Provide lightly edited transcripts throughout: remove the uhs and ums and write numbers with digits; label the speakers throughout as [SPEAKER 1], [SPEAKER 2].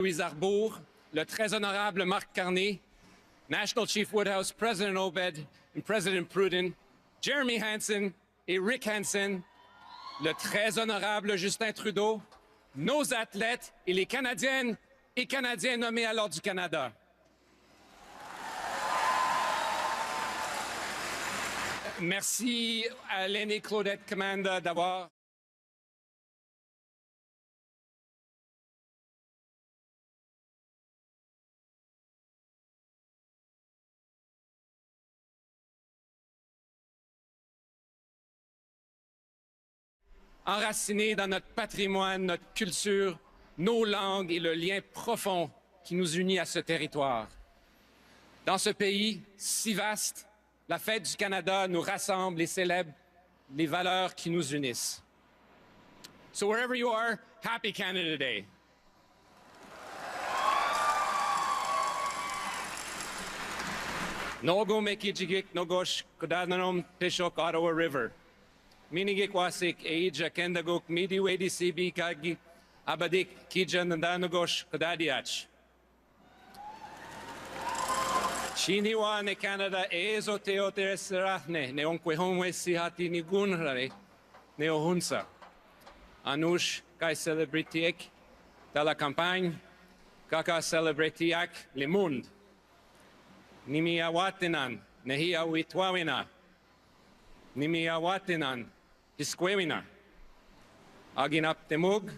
[SPEAKER 1] Louise Arbour, le très honorable Marc Carney, National Chief Woodhouse, President Obed et President Pruden, Jeremy Hansen et Rick Hansen, le très honorable Justin Trudeau, nos athlètes et les Canadiennes et Canadiens nommés à l'Ordre du Canada. Merci à l'aînée Claudette Commanda d'avoir enracinés dans notre patrimoine, notre culture, nos langues et le lien profond qui nous unit à ce territoire. Dans ce pays si vaste, la fête du Canada nous rassemble et célèbre les valeurs qui nous unissent. So wherever you are, happy Canada Day. Nogo mekijigik nogosh kodananom pishok Ottawa River. Minigik wasik eija kendagok midi wedi sibi kagi abadik kija nandanogosh kodadiach. Chiniwa ne Canada ezo teoteresrahne ne onquehonwe sihati ni gunrare ne ohunsa. Anush kai celebritiek dans la campagne kaka celebritiak le monde. Nimiawatinan nehia witwawina. Nimiawatinan hisquewina. Aginap temug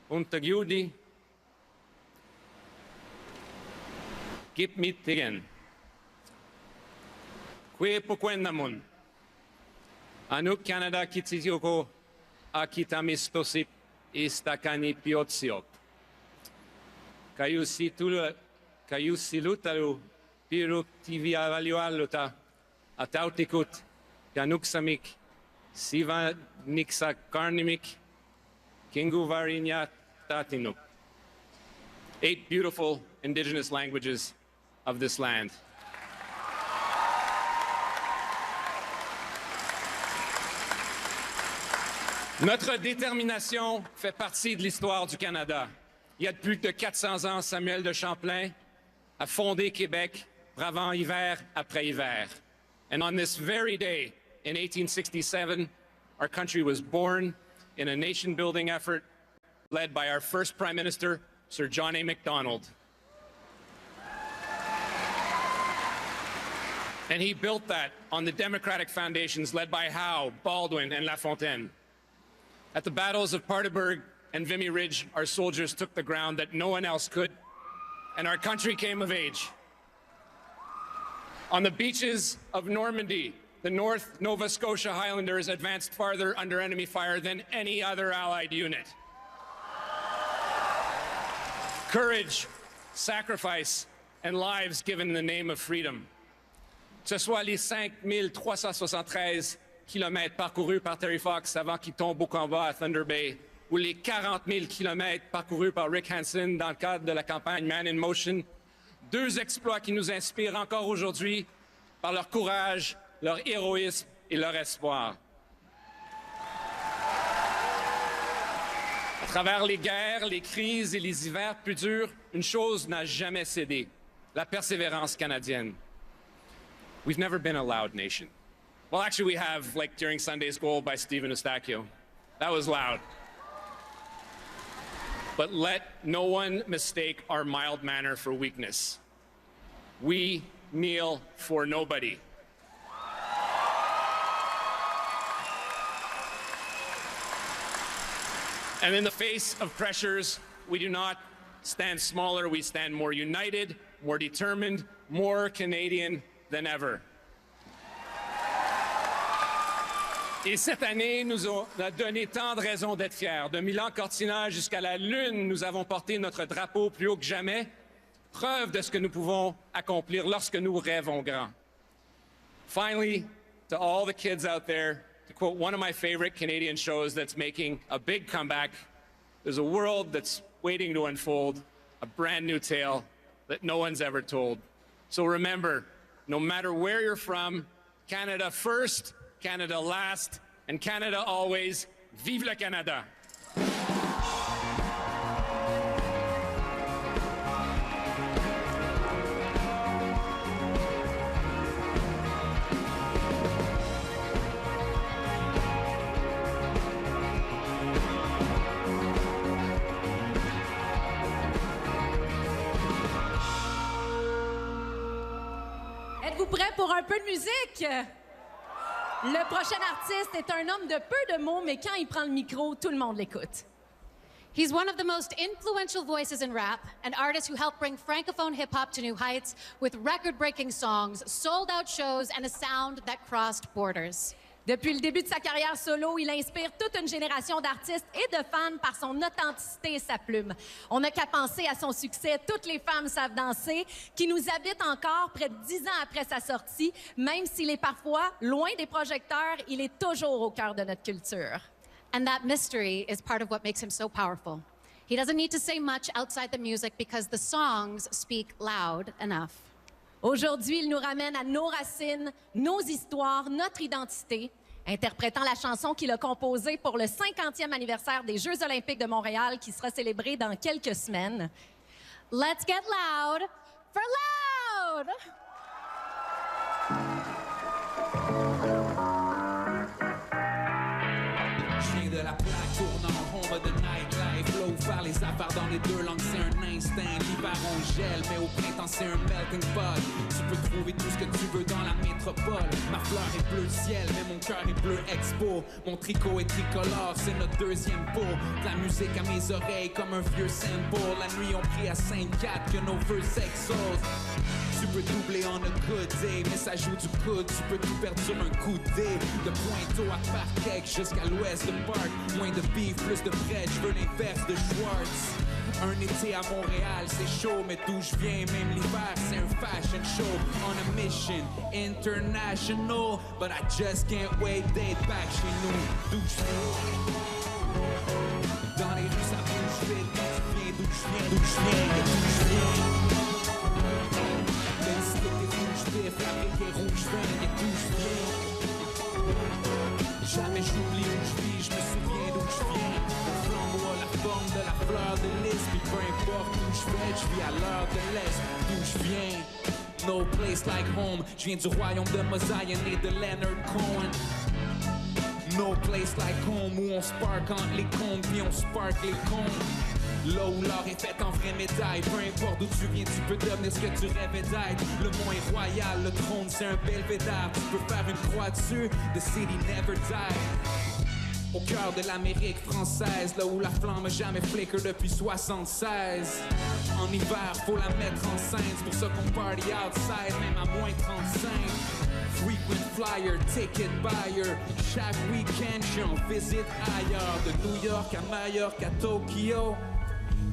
[SPEAKER 1] untagyudi Gip mit tegen. Kwe pokwendamun. Anuk Canada kitisioko akitamistosip istakani piotsiok. Kayu silutalu piruk tivia valualuta atautikut kanuksamik siva niksa karnimik kingu varinyat tatinuk. 8 beautiful indigenous languages of this land. Notre détermination fait partie de l'histoire du Canada. Il y a plus de 400 ans, Samuel de Champlain a fondé Québec, bravant hiver après hiver. And on this very day, in 1867, our country was born in a nation-building effort led by our first Prime Minister, Sir John A. Macdonald. And he built that on the democratic foundations led by Howe, Baldwin, and LaFontaine. At the battles of Paardeberg and Vimy Ridge, our soldiers took the ground that no one else could, and our country came of age. On the beaches of Normandy, the North Nova Scotia Highlanders advanced farther under enemy fire than any other Allied unit. Courage, sacrifice, and lives given in the name of freedom. Que ce soit les 5373 kilomètres parcourus par Terry Fox avant qu'il tombe au combat à Thunder Bay, ou les 40 000 kilomètres parcourus par Rick Hansen dans le cadre de la campagne Man in Motion, 2 exploits qui nous inspirent encore aujourd'hui par leur courage, leur héroïsme et leur espoir. À travers les guerres, les crises et les hivers plus durs, une chose n'a jamais cédé, la persévérance canadienne. We've never been a loud nation. Well, actually we have, like during Sunday's goal by Stephen Eustachio. That was loud. But let no one mistake our mild manner for weakness. We kneel for nobody. And in the face of pressures, we do not stand smaller, we stand more united, more determined, more Canadian than ever. Et cette année nous a donné tant de raisons d'être fiers. De Milan-Cortina jusqu'à la Lune, nous avons porté notre drapeau plus haut que jamais, preuve de ce que nous pouvons accomplir lorsque nous rêvons grand. Finally, to all the kids out there, to quote one of my favorite Canadian shows that's making a big comeback, there's a world that's waiting to unfold, a brand new tale that no one's ever told. So remember, no matter where you're from, Canada first, Canada last, and Canada always. Vive le Canada!
[SPEAKER 2] prêts pour un peu de musique? Le prochain artiste est un homme de peu de mots, mais quand il prend le micro, tout le monde l'écoute.
[SPEAKER 3] He's one of the most influential voices in rap, an artist who helped bring francophone hip-hop to new heights with record-breaking songs, sold-out shows, and a sound that crossed borders.
[SPEAKER 2] Depuis le début de sa carrière solo, il inspire toute une génération d'artistes et de fans par son authenticité et sa plume. On n'a qu'à penser à son succès « Toutes les femmes savent danser », qui nous habite encore près de 10 ans après sa sortie. Même s'il est parfois loin des projecteurs, il est toujours au cœur de notre culture.
[SPEAKER 3] And that mystery is part of what makes him so powerful. He doesn't need to say much outside the music because the songs speak loud enough.
[SPEAKER 2] Aujourd'hui, il nous ramène à nos racines, nos histoires, notre identité, interprétant la chanson qu'il a composée pour le 50e anniversaire des Jeux olympiques de Montréal qui sera célébré dans quelques semaines.
[SPEAKER 3] Let's get loud for loud!
[SPEAKER 4] De la plaque tournant home of the nightlife. Flow, faire les affaires dans les deux langues, c'est un instinct. L'hiver on gèle, mais au printemps c'est un melting pot. Tu peux trouver tout ce que tu veux dans la métropole. Ma fleur est bleu ciel, mais mon cœur est bleu expo. Mon tricot est tricolore, c'est notre deuxième pot. De la musique à mes oreilles comme un vieux symbole. La nuit on prie à Sainte-Cat que nos vœux s'exaucent. Tu peux doubler en a good day, mais ça joue du coude. Tu peux tout perdre sur un coup de dé. De Pointeau à Parquet jusqu'à l'ouest de Park. Moins de beef, plus de bread, je veux l'inverse de Schwartz. Un été à Montréal, c'est chaud, mais d'où je viens, même l'hiver, c'est un fashion show. On a mission international, but I just can't wait d'être back chez nous. D'où je viens. Dans les rues, ça bouge vite. D'où je viens, d'où je viens, d'où je viens. Le stick est rouge vif, la brique est rouge vin, et d'où je viens. Jamais j'oublie où je vis, je me souviens d'où je viens. Le flambeau a la forme de la fleur de lys, puis peu importe où je vais, je vis à l'heure de l'Est. D'où je viens, no place like home. Je viens du royaume de Mosaïen et de Leonard Cohen. No place like home, où on spark entre les comptes, puis on spark les comptes. Là où l'or est fait en vraie médaille. Peu importe d'où tu viens, tu peux devenir ce que tu rêvais d'être. Le mont est royal, le trône c'est un belvédère. Tu peux faire une croix dessus, the city never died. Au cœur de l'Amérique française, là où la flamme a jamais flicker depuis 76. En hiver, faut la mettre en scène, c'est pour ça qu'on party outside, même à moins 35. Frequent flyer, ticket buyer. Chaque week-end, j'suis en visite ailleurs. De New York à Majorque à Tokyo.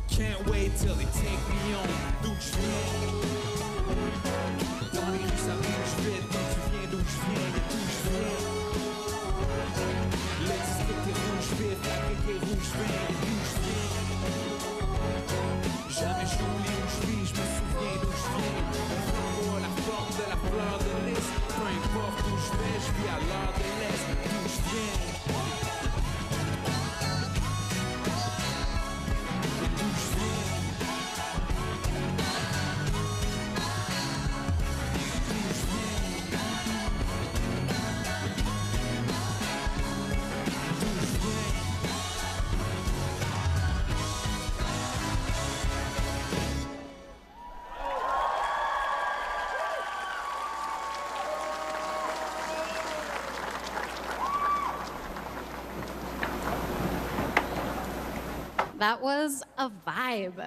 [SPEAKER 4] Can't wait till they take me home. D'où je viens. Dans les rues, ça bouge vite. Quand tu viens d'où je viens, et d'où je viens. Le district est rouge vif, la brique est rouge vin, et d'où je viens. Jamais j'oublie où je vis, je me souviens d'où je viens. Le flambeau a la forme de la fleur de lys. Peu importe où je vais, je vis à l'heure de l'Est. D'où je viens.
[SPEAKER 3] That was a vibe.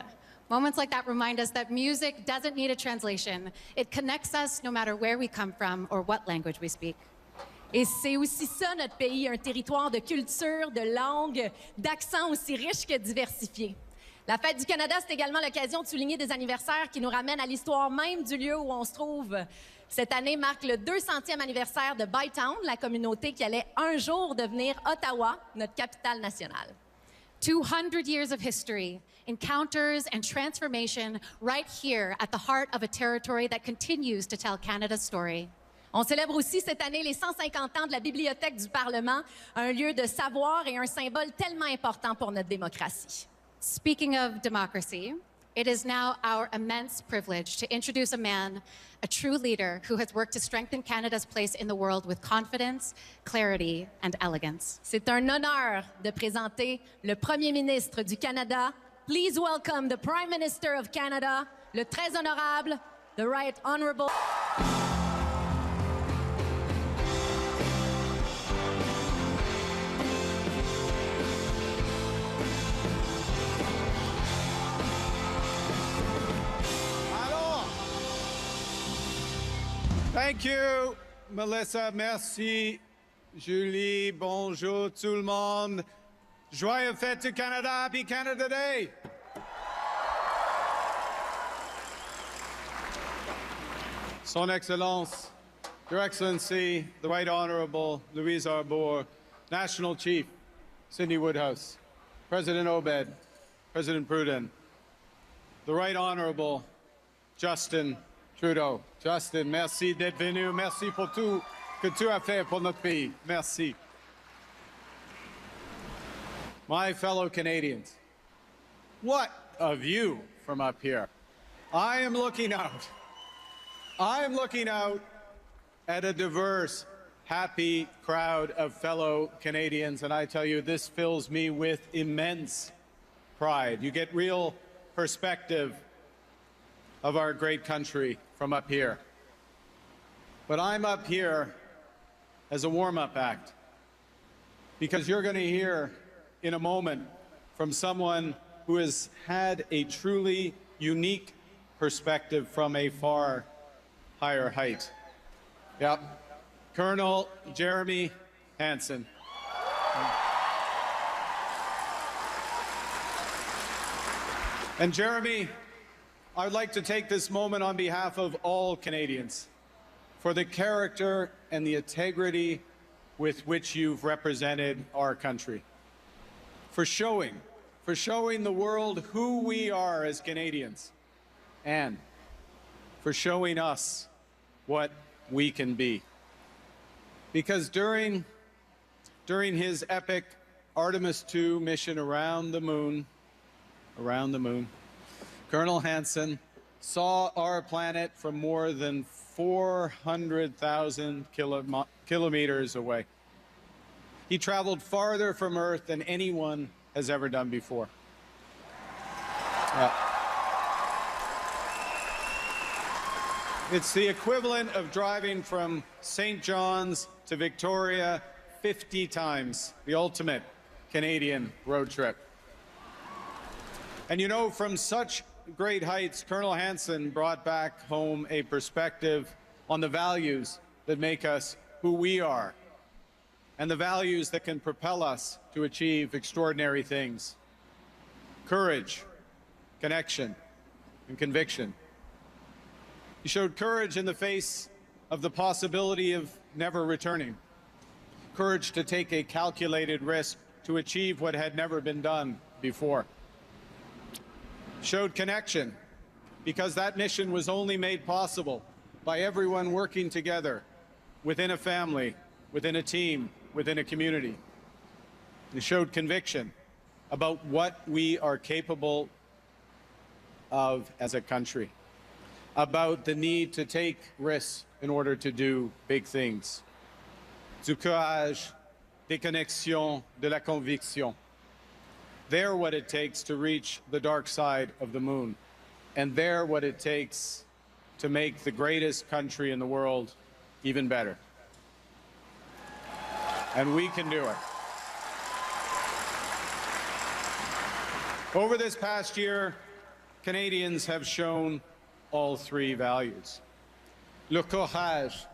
[SPEAKER 3] Moments like that remind us that music doesn't need a translation. It connects us no matter where we come from or what language we speak.
[SPEAKER 2] Et c'est aussi ça, notre pays, un territoire de culture, de langue, d'accents aussi riches que diversifiés. La Fête du Canada, c'est également l'occasion de souligner des anniversaires qui nous ramènent à l'histoire même du lieu où on se trouve. Cette année marque le 200e anniversaire de Bytown, la communauté qui allait un jour devenir Ottawa, notre capitale nationale.
[SPEAKER 3] 200 years of history, encounters and transformation right here at the heart of a territory that continues to tell Canada's story.
[SPEAKER 2] On célèbre aussi cette année les 150 ans de la Bibliothèque du Parlement, un lieu de savoir et un symbole tellement important pour notre démocratie.
[SPEAKER 3] Speaking of democracy, it is now our immense privilege to introduce a man, a true leader who has worked to strengthen Canada's place in the world with confidence, clarity, and elegance.
[SPEAKER 2] C'est un honneur de présenter le Premier ministre du Canada. Please welcome the Prime Minister of Canada, le très honorable, the Right Honorable.
[SPEAKER 5] Thank you, Melissa. Merci, Julie. Bonjour, tout le monde. Joyeux fête du Canada. Happy Canada Day. Son Excellence, Your Excellency, the Right Honorable Louise Arbour, National Chief Sidney Woodhouse, President Obed, President Pruden, the Right Honorable Justin Trudeau. Justin, merci d'être venu. Merci pour tout que tu as fait pour notre pays. Merci. My fellow Canadians, what a view from up here. I am looking out at a diverse, happy crowd of fellow Canadians, and I tell you, this fills me with immense pride. You get real perspective of our great country from up here. But I'm up here as a warm-up act, because you're going to hear in a moment from someone who has had a truly unique perspective from a far higher height. Yep. Colonel Jeremy Hansen. And Jeremy, I'd like to take this moment on behalf of all Canadians for the character and the integrity with which you've represented our country. For showing the world who we are as Canadians, and for showing us what we can be. Because during his epic Artemis II mission around the moon, Colonel Hansen saw our planet from more than 400,000 kilometers away. He traveled farther from Earth than anyone has ever done before. It's the equivalent of driving from St. John's to Victoria 50 times, the ultimate Canadian road trip. And you know, from such great heights, Colonel Hansen brought back home a perspective on the values that make us who we are, and the values that can propel us to achieve extraordinary things. Courage, connection, and conviction. He showed courage in the face of the possibility of never returning. Courage to take a calculated risk to achieve what had never been done before. Showed connection because that mission was only made possible by everyone working together within a family, within a team, within a community. He showed conviction about what we are capable of as a country, about the need to take risks in order to do big things. Du courage, des connexions, de la conviction. They're what it takes to reach the dark side of the moon. And they're what it takes to make the greatest country in the world even better. And we can do it. Over this past year, Canadians have shown all three values. Le courage,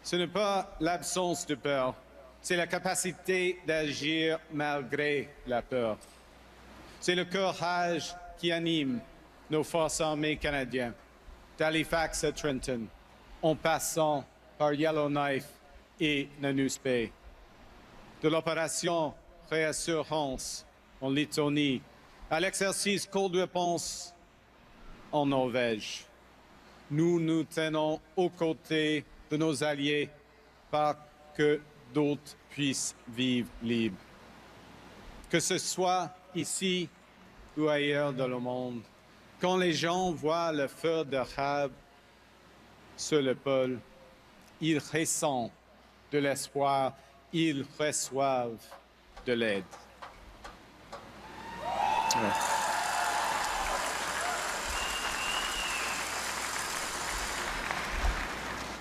[SPEAKER 5] ce n'est pas l'absence de peur, c'est la capacité d'agir malgré la peur. C'est le courage qui anime nos forces armées canadiennes, d'Halifax à Trenton, en passant par Yellowknife et Nanus Bay. De l'opération Réassurance en Lettonie à l'exercice Cold Réponse en Norvège. Nous nous tenons aux côtés de nos alliés pour que d'autres puissent vivre libres. Que ce soit ici ou ailleurs dans le monde, quand les gens voient le feu d'érable sur le pôle, ils ressentent de l'espoir, ils reçoivent de l'aide. Ouais.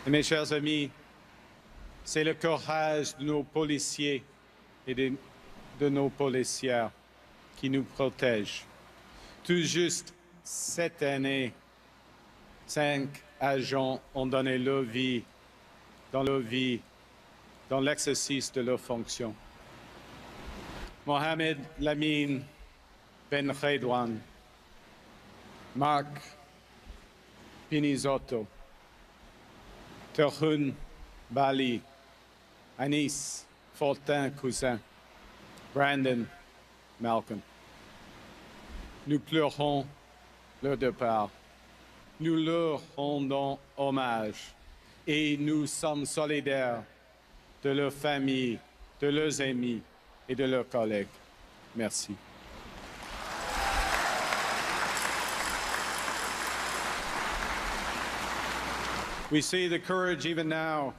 [SPEAKER 5] Et mes chers amis, c'est le courage de nos policiers et de nos policières qui nous protègent. Tout juste cette année, 5 agents ont donné leur vie dans l'exercice de leurs fonctions. Mohamed Lamine Ben Redouane, Marc Pinizotto, Terhun Bali, Anis Fortin Cousin, Brandon Malcolm. Nous pleurons leur départ. Nous leur rendons hommage et nous sommes solidaires de leurs familles, de leurs amis et de leurs collègues. Merci. We see the courage even now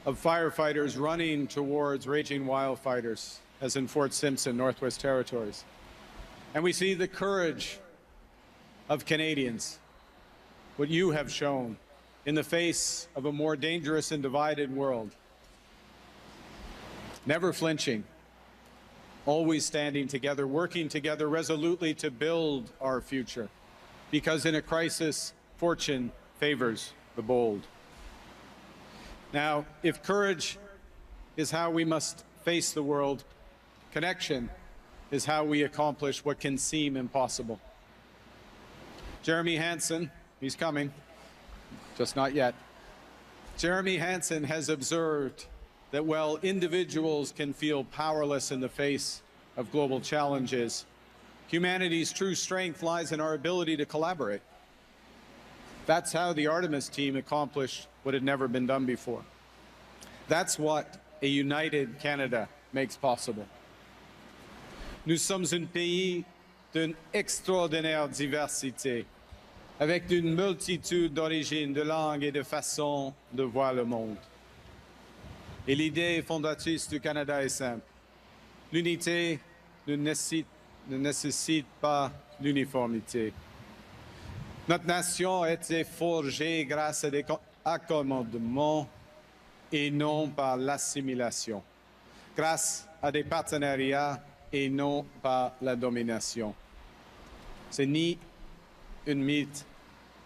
[SPEAKER 5] of firefighters running towards raging wildfires, as in Fort Simpson, Northwest Territories. And we see the courage of Canadians, what you have shown in the face of a more dangerous and divided world. Never flinching, always standing together, working together resolutely to build our future. Because in a crisis, fortune favors the bold. Now, if courage is how we must face the world, connection is how we accomplish what can seem impossible. Jeremy Hansen, he's coming, just not yet. Jeremy Hansen has observed that while individuals can feel powerless in the face of global challenges, humanity's true strength lies in our ability to collaborate. That's how the Artemis team accomplished what had never been done before. That's what a united Canada makes possible. Nous sommes un pays d'une extraordinaire diversité, avec une multitude d'origines, de langues et de façons de voir le monde. Et l'idée fondatrice du Canada est simple. L'unité ne nécessite pas l'uniformité. Notre nation a été forgée grâce à des accommodements et non par l'assimilation, grâce à des partenariats et non par la domination. C'est ni une mythe,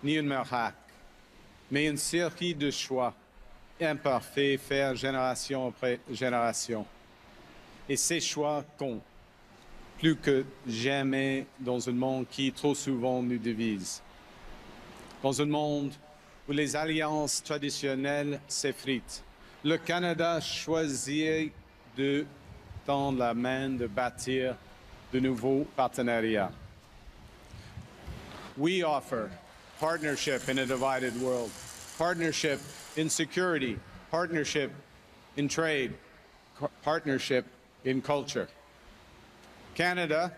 [SPEAKER 5] ni un miracle, mais une série de choix imparfaits faits génération après génération. Et ces choix comptent plus que jamais dans un monde qui trop souvent nous divise. Dans un monde où les alliances traditionnelles s'effritent, le Canada choisit de tendre la main de bâtir de nouveaux partenariats. We offer partnership in a divided world, partnership in security, partnership in trade, partnership in culture. Canada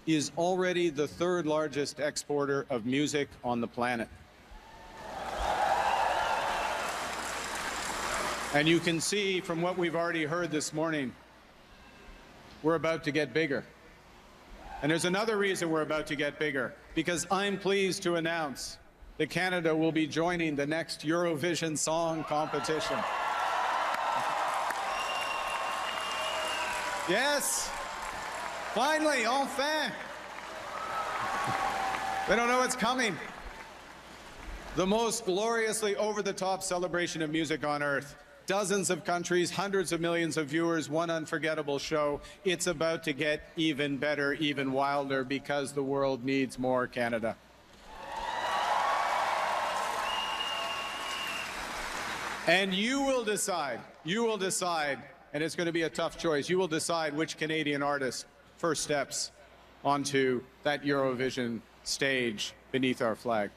[SPEAKER 5] is already the third largest exporter of music on the planet. And you can see from what we've already heard this morning, we're about to get bigger. And there's another reason we're about to get bigger, because I'm pleased to announce that Canada will be joining the next Eurovision Song Competition. Yes! Finally, enfin! They don't know what's coming. The most gloriously over-the-top celebration of music on earth. Dozens of countries, hundreds of millions of viewers, one unforgettable show. It's about to get even better, even wilder, because the world needs more Canada. And you will decide, and it's going to be a tough choice, you will decide which Canadian artist first steps onto that Eurovision stage beneath our flag.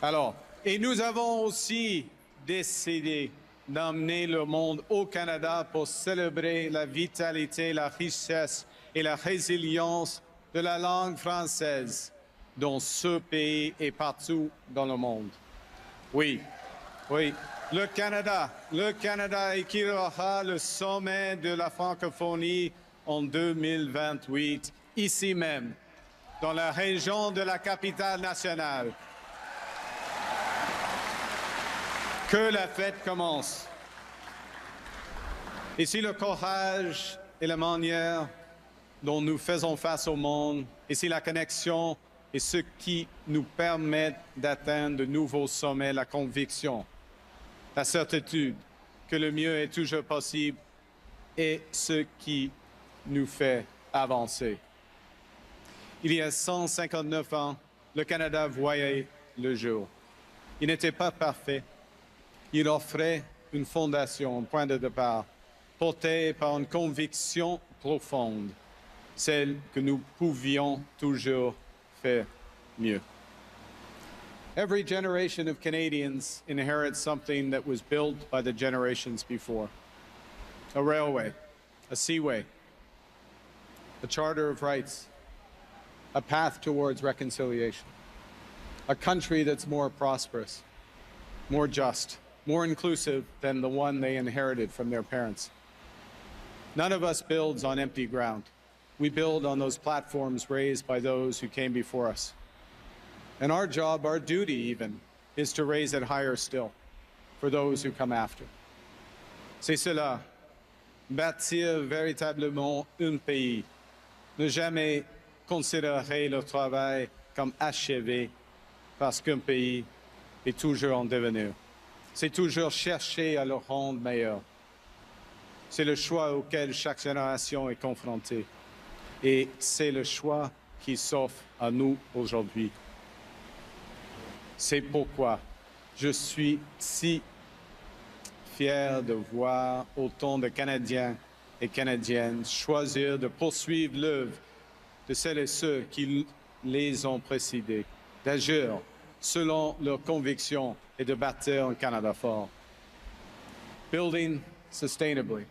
[SPEAKER 5] Alors, et nous avons aussi décidé d'emmener le monde au Canada pour célébrer la vitalité, la richesse et la résilience de la langue française dans ce pays et partout dans le monde. Oui, oui, le Canada acquérera le sommet de la francophonie en 2028, ici même, dans la région de la capitale nationale. Que la fête commence. Et si le courage et la manière dont nous faisons face au monde, et si la connexion et ce qui nous permet d'atteindre de nouveaux sommets, la conviction, la certitude que le mieux est toujours possible et ce qui nous fait avancer. Il y a 159 ans, le Canada voyait le jour. Il n'était pas parfait. Il offrait une fondation, un point de départ, porté par une conviction profonde, celle que nous pouvions toujours faire mieux. Every generation of Canadians inherits something that was built by the generations before. A railway, a seaway, a charter of rights, a path towards reconciliation, a country that's more prosperous, more just, more inclusive than the one they inherited from their parents. None of us builds on empty ground. We build on those platforms raised by those who came before us. And our job, our duty even, is to raise it higher still for those who come after. C'est cela, bâtir véritablement un pays, ne jamais considérer le travail comme achevé parce qu'un pays est toujours en devenir. C'est toujours chercher à le rendre meilleur. C'est le choix auquel chaque génération est confrontée. Et c'est le choix qui s'offre à nous aujourd'hui. C'est pourquoi je suis si fier de voir autant de Canadiens et Canadiennes choisir de poursuivre l'œuvre de celles et ceux qui les ont précédés, d'agir selon leurs convictions et de bâtir un Canada fort. Building sustainably.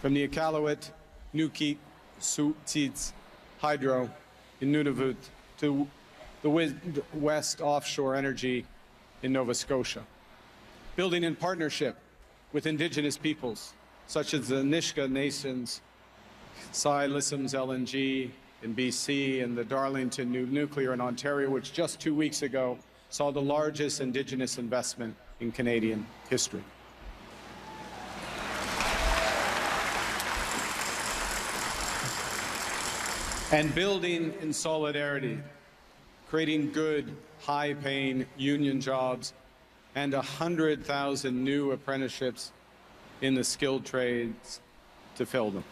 [SPEAKER 5] From the Iqaluit, Nunavut, Sutit, Hydro in Nunavut to the West Offshore Energy in Nova Scotia. Building in partnership with Indigenous peoples, such as the Nisga'a Nations, Ksi Lissom's LNG in BC, and the Darlington New Nuclear in Ontario, which just 2 weeks ago saw the largest Indigenous investment in Canadian history. And building in solidarity, creating good, high-paying union jobs, and 100,000 new apprenticeships in the skilled trades to fill them.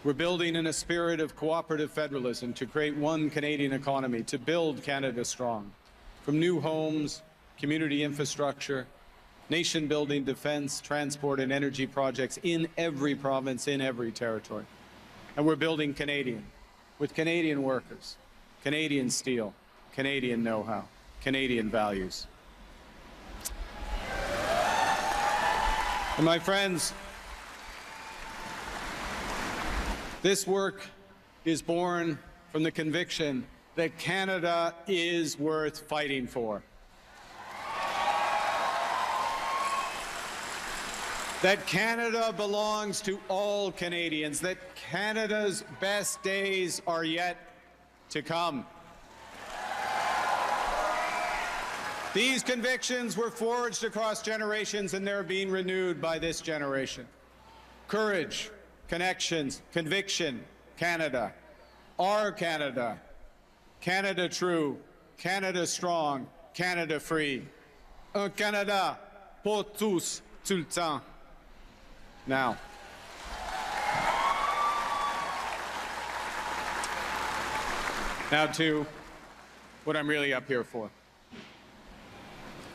[SPEAKER 5] We're building in a spirit of cooperative federalism to create one Canadian economy, to build Canada strong. From new homes, community infrastructure, nation-building defense, transport, and energy projects in every province, in every territory. And we're building Canadian, with Canadian workers, Canadian steel, Canadian know-how, Canadian values. And my friends, this work is born from the conviction that Canada is worth fighting for. That Canada belongs to all Canadians, that Canada's best days are yet to come. These convictions were forged across generations, and they're being renewed by this generation. Courage, connections, conviction, Canada. Our Canada. Canada true, Canada strong, Canada free. Un Canada pour tous, tout le temps. Now, to what I'm really up here for.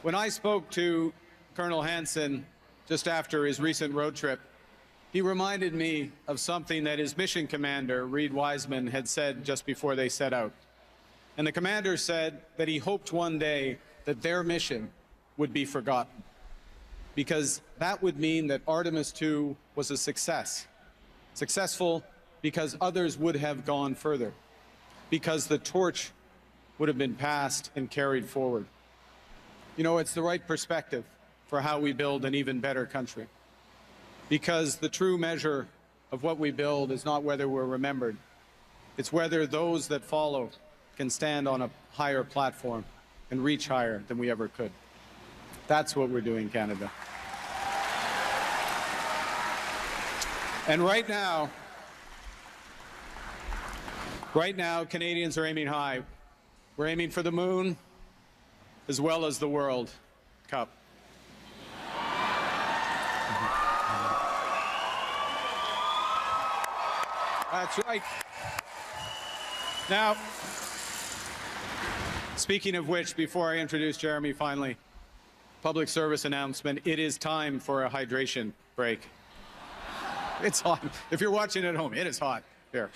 [SPEAKER 5] When I spoke to Colonel Hansen just after his recent road trip, he reminded me of something that his mission commander, Reed Wiseman, had said just before they set out. And the commander said that he hoped one day that their mission would be forgotten, because that would mean that Artemis II was a success. Successful because others would have gone further, because the torch would have been passed and carried forward. You know, it's the right perspective for how we build an even better country, because the true measure of what we build is not whether we're remembered. It's whether those that follow can stand on a higher platform and reach higher than we ever could. That's what we're doing, Canada. And right now, Right now, Canadians are aiming high. We're aiming for the moon as well as the World Cup. That's right. Now, speaking of which, before I introduce Jeremy finally, public service announcement, it is time for a hydration break. It's hot. If you're watching at home, it is hot here.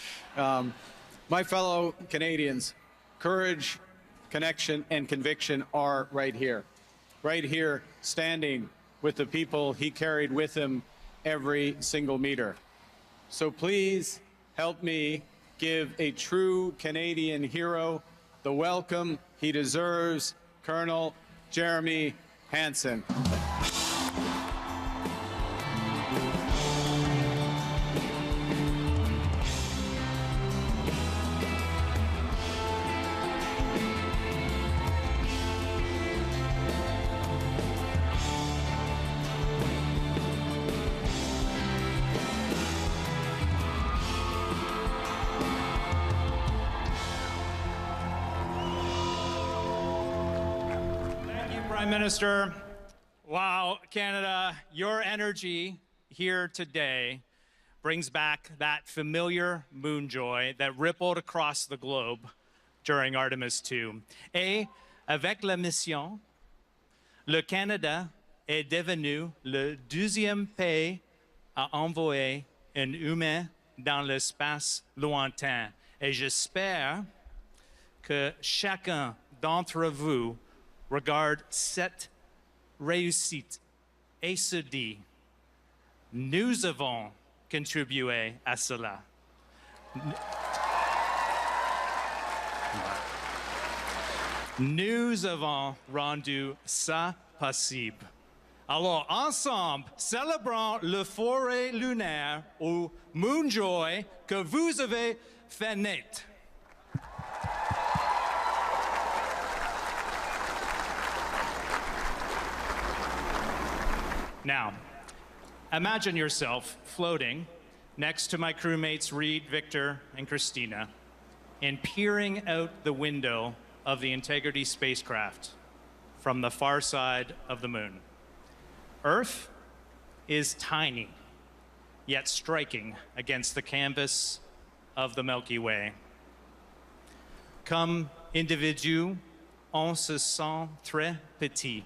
[SPEAKER 5] My fellow Canadians, courage, connection, and conviction are right here, standing with the people he carried with him every single meter. So please help me give a true Canadian hero the welcome he deserves, Colonel Jeremy Hansen.
[SPEAKER 6] Prime Minister, wow, Canada, your energy here today brings back that familiar moon joy that rippled across the globe during Artemis II. Et avec la mission, le Canada est devenu le 12e pays à envoyer un humain dans l'espace lointain. Et j'espère que chacun d'entre vous regarde cette réussite et se dit, nous avons contribué à cela. Nous avons rendu ça possible. Alors, ensemble, célébrons le forêt lunaire ou Moonjoy que vous avez fait naître. Now, imagine yourself floating next to my crewmates Reed, Victor, and Christina, and peering out the window of the Integrity spacecraft from the far side of the moon. Earth is tiny, yet striking against the canvas of the Milky Way. Comme individu, on se sent très petit,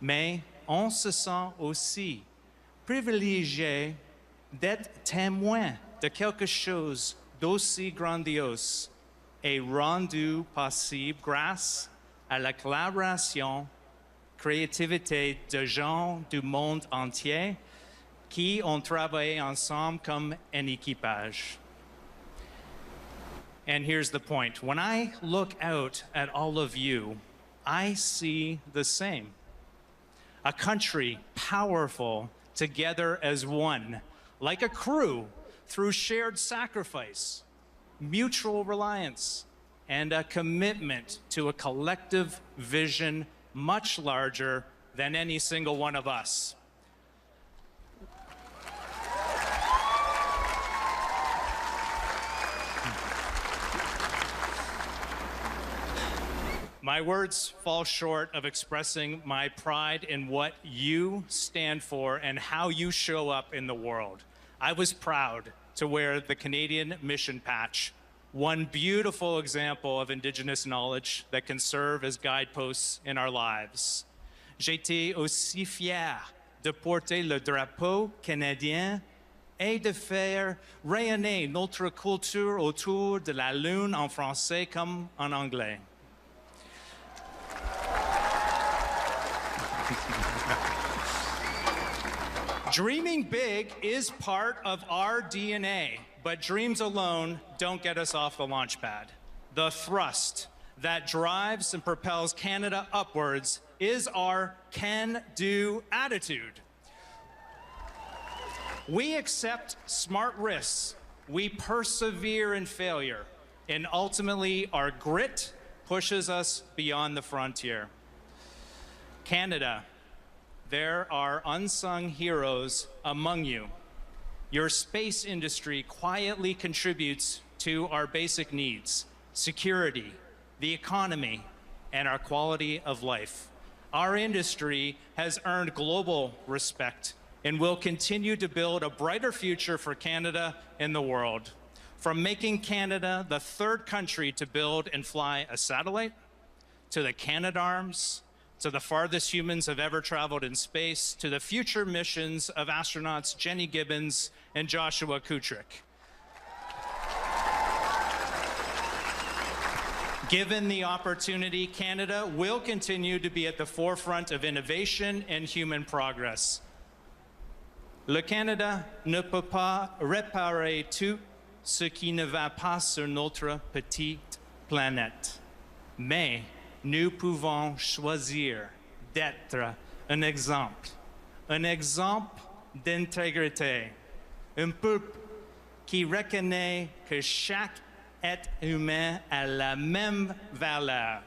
[SPEAKER 6] mais on se sent aussi privilégié d'être témoin de quelque chose d'aussi grandiose et rendu possible grâce à la collaboration, créativité de gens du monde entier qui ont travaillé ensemble comme un équipage. And here's the point. When I look out at all of you, I see the same. A country powerful together as one, like a crew through shared sacrifice, mutual reliance, and a commitment to a collective vision much larger than any single one of us. My words fall short of expressing my pride in what you stand for and how you show up in the world. I was proud to wear the Canadian mission patch, one beautiful example of Indigenous knowledge that can serve as guideposts in our lives. J'étais aussi fier de porter le drapeau canadien et de faire rayonner notre culture autour de la Lune en français comme en anglais. Dreaming big is part of our DNA, but dreams alone don't get us off the launch pad. The thrust that drives and propels Canada upwards is our can-do attitude. We accept smart risks, we persevere in failure, and ultimately our grit pushes us beyond the frontier. Canada, there are unsung heroes among you. Your space industry quietly contributes to our basic needs: security, the economy, and our quality of life. Our industry has earned global respect and will continue to build a brighter future for Canada and the world. From making Canada the third country to build and fly a satellite, to the Canadarms, to the farthest humans have ever traveled in space, to the future missions of astronauts Jenny Gibbons and Joshua Kutrick. Given the opportunity, Canada will continue to be at the forefront of innovation and human progress. Le Canada ne peut pas réparer tout ce qui ne va pas sur notre petite planète. Mais nous pouvons choisir d'être un exemple d'intégrité, un peuple qui reconnaît que chaque être humain a la même valeur.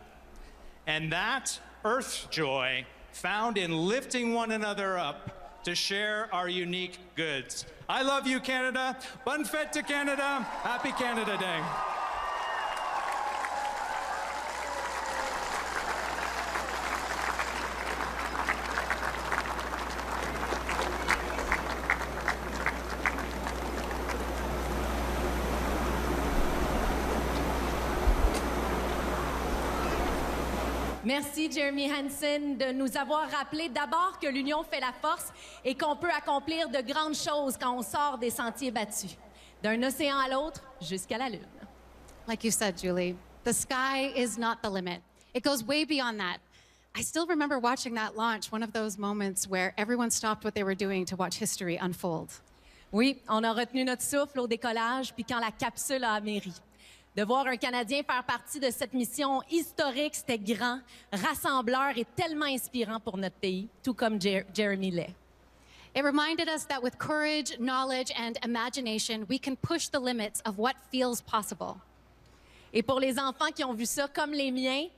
[SPEAKER 6] And that earth joy found in lifting one another up to share our unique goods. I love you, Canada. Bonne fête to Canada. Happy Canada Day.
[SPEAKER 2] Merci, Jeremy Hansen, de nous avoir rappelé d'abord que l'union fait la force et qu'on peut accomplir de grandes choses quand on sort des sentiers battus, d'un océan à l'autre jusqu'à la Lune.
[SPEAKER 3] Like you said, Julie, the sky is not the limit. It goes way beyond that. I still remember watching that launch, one of those moments where everyone stopped what they were doing to watch history unfold.
[SPEAKER 2] Oui, on a retenu notre souffle au décollage, puis quand la capsule a améri. De voir un Canadien faire partie de cette mission historique, c'était grand, rassembleur et tellement inspirant pour notre pays, tout comme Jeremy l'est.
[SPEAKER 3] It reminded us that with courage, knowledge, and imagination, we can push the limits of what feels possible.
[SPEAKER 2] Et pour les enfants qui ont vu ça, comme les miens,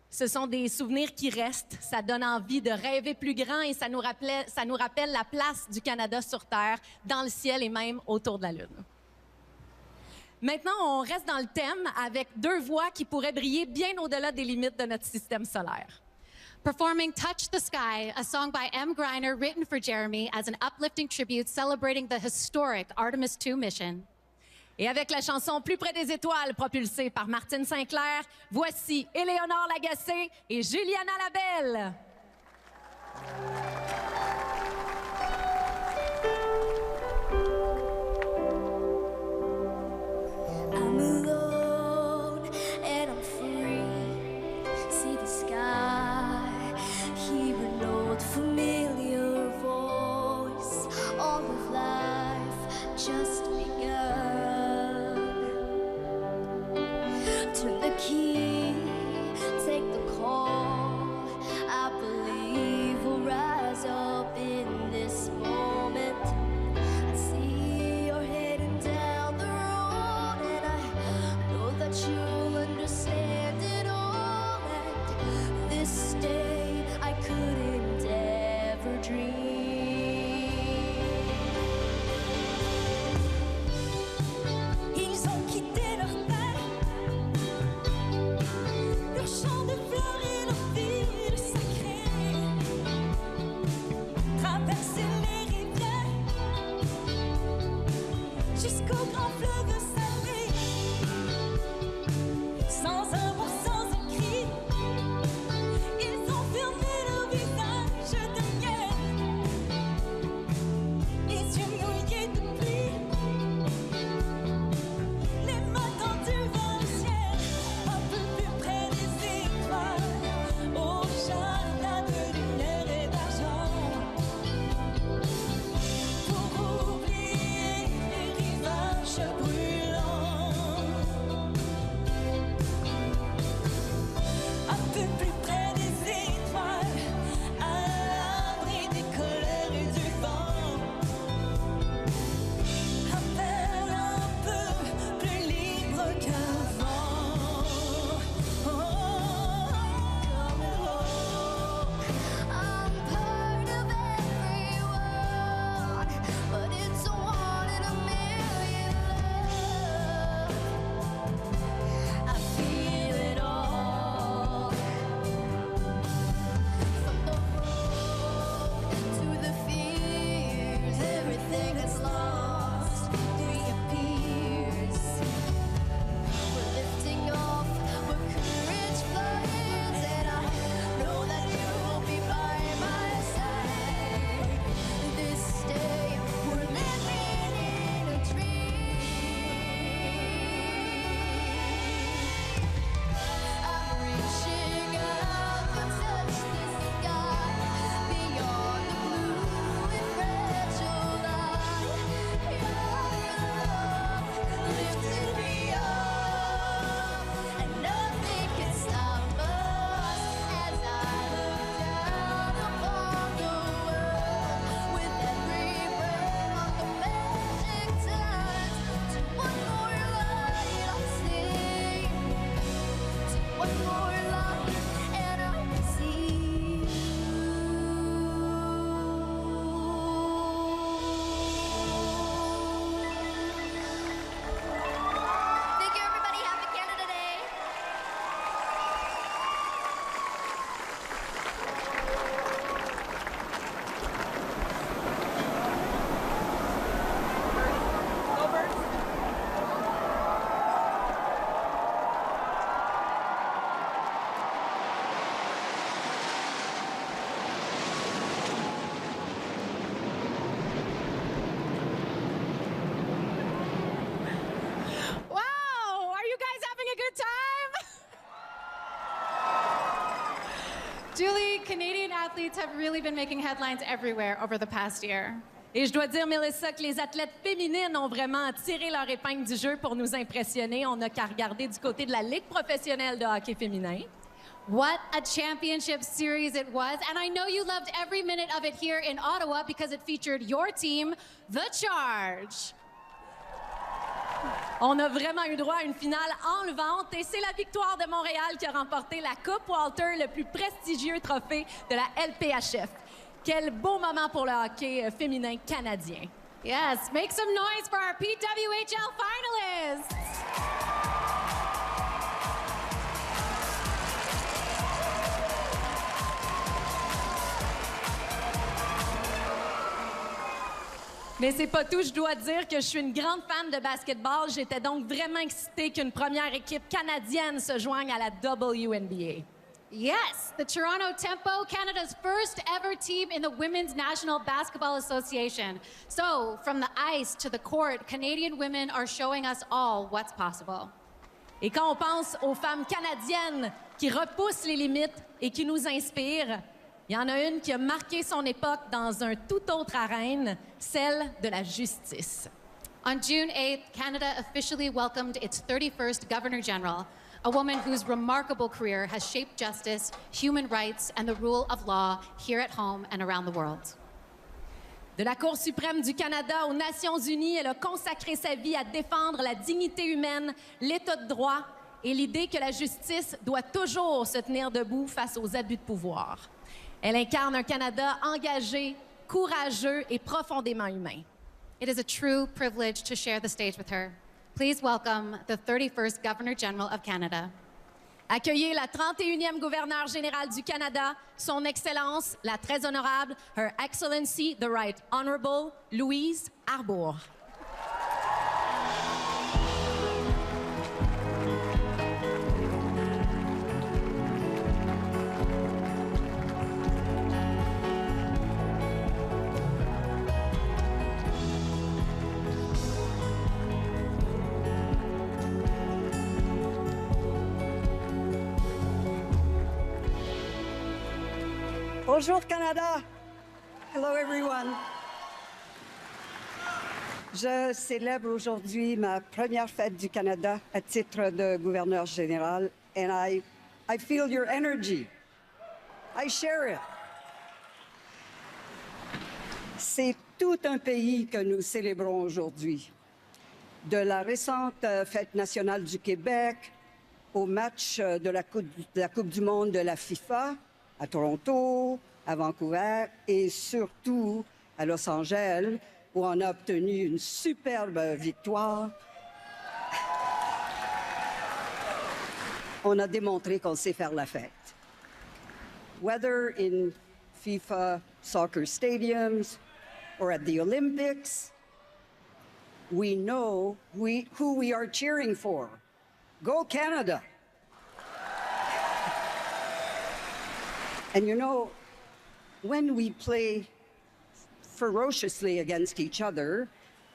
[SPEAKER 2] ce sont des souvenirs qui restent. Ça donne envie de rêver plus grand et ça nous rappelle la place du Canada sur Terre, dans le ciel et même autour de la Lune. Maintenant, on reste dans le thème avec deux voix qui pourraient briller bien au-delà des limites de notre système solaire.
[SPEAKER 3] Performing Touch the Sky, a song by M. Greiner written for Jeremy as an uplifting tribute celebrating the historic Artemis II mission.
[SPEAKER 2] Et avec la chanson Plus près des étoiles, propulsée par Martine Sinclair, voici Éléonore Lagacé et Juliana Labelle.
[SPEAKER 7] I'm alone and I'm free. See the sky, hear an old familiar voice. All of life just begun. Turn the key, take the call. I believe we'll rise up in this moment. I see you're heading down the road, and I know that you'll understand it all. And this day I couldn't ever dream. Ils ont quitté leur père
[SPEAKER 3] Julie, Canadian athletes have really been making headlines everywhere over the past year.
[SPEAKER 2] Et je dois dire, Melissa, que les athlètes féminines ont vraiment tiré leur épingle du jeu pour nous impressionner. On n'a qu'à regarder du côté de la Ligue professionnelle de hockey féminin.
[SPEAKER 3] What a championship series it was. And I know you loved every minute of it here in Ottawa because it featured your team, The Charge.
[SPEAKER 2] On a vraiment eu droit à une finale enlevante et c'est la victoire de Montréal qui a remporté la Coupe Walter, le plus prestigieux trophée de la LPHF. Quel beau moment pour le hockey féminin canadien.
[SPEAKER 3] Yes, make some noise for our PWHL finalists.
[SPEAKER 2] Mais c'est pas tout, je dois dire que je suis une grande fan de basketball. J'étais donc vraiment excitée qu'une première équipe canadienne se joigne à la WNBA.
[SPEAKER 3] Yes, the Toronto Tempo, Canada's first ever team in the Women's National Basketball Association. So, from the ice to the court, Canadian women are showing us all what's possible.
[SPEAKER 2] Et quand on pense aux femmes canadiennes qui repoussent les limites et qui nous inspirent, il y en a une qui a marqué son époque dans un tout autre arène, celle de la justice.
[SPEAKER 3] On June 8th, Canada officially welcomed its 31st Governor General, a woman whose remarkable career has shaped justice, human rights, and the rule of law here at home and around the world.
[SPEAKER 2] De la Cour suprême du Canada aux Nations unies, elle a consacré sa vie à défendre la dignité humaine, l'état de droit et l'idée que la justice doit toujours se tenir debout face aux abus de pouvoir. Elle incarne un Canada engagé, courageux et profondément humain.
[SPEAKER 3] It is a true privilege to share the stage with her. Please welcome the 31st Governor General of Canada.
[SPEAKER 2] Accueillez la 31e gouverneure générale du Canada, son Excellence, la très honorable Her Excellency, the Right Honorable Louise Arbour.
[SPEAKER 8] Bonjour Canada. Hello everyone. Je célèbre aujourd'hui ma première fête du Canada à titre de gouverneur général and I feel your energy. I share it. C'est tout un pays que nous célébrons aujourd'hui. De la récente fête nationale du Québec au match de la Coupe du monde de la FIFA à Toronto, à Vancouver et surtout à Los Angeles, où on a obtenu une superbe victoire. On a démontré qu'on sait faire la fête. Whether in FIFA soccer stadiums or at the Olympics, we know who we are cheering for. Go Canada! And you know, when we play ferociously against each other,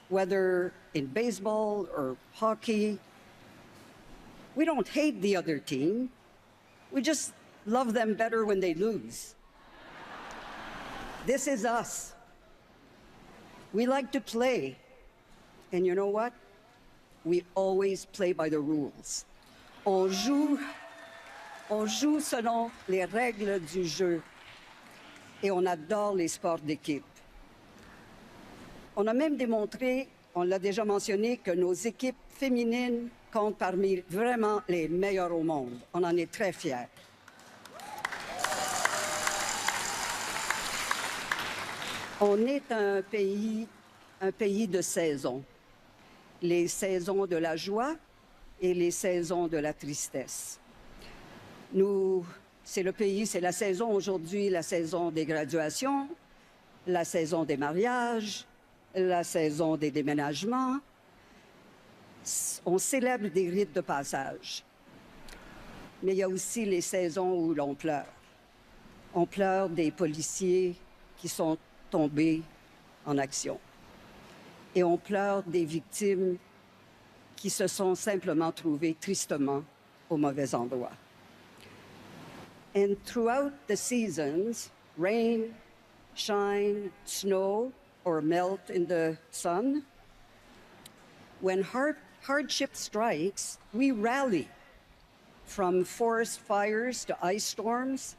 [SPEAKER 8] whether in baseball or hockey, we don't hate the other team. We just love them better when they lose. This is us. We like to play. And you know what? We always play by the rules. On joue selon les règles du jeu et on adore les sports d'équipe. On a même démontré, on l'a déjà mentionné, que nos équipes féminines comptent parmi vraiment les meilleures au monde. On en est très fiers. On est un pays de saisons. Les saisons de la joie et les saisons de la tristesse. C'est le pays, c'est la saison aujourd'hui, la saison des graduations, la saison des mariages, la saison des déménagements. On célèbre des rites de passage. Mais il y a aussi les saisons où l'on pleure. On pleure des policiers qui sont tombés en action. Et on pleure des victimes qui se sont simplement trouvées tristement au mauvais endroit. And throughout the seasons, rain, shine, snow, or melt in the sun, when hardship strikes, we rally. From forest fires to ice storms,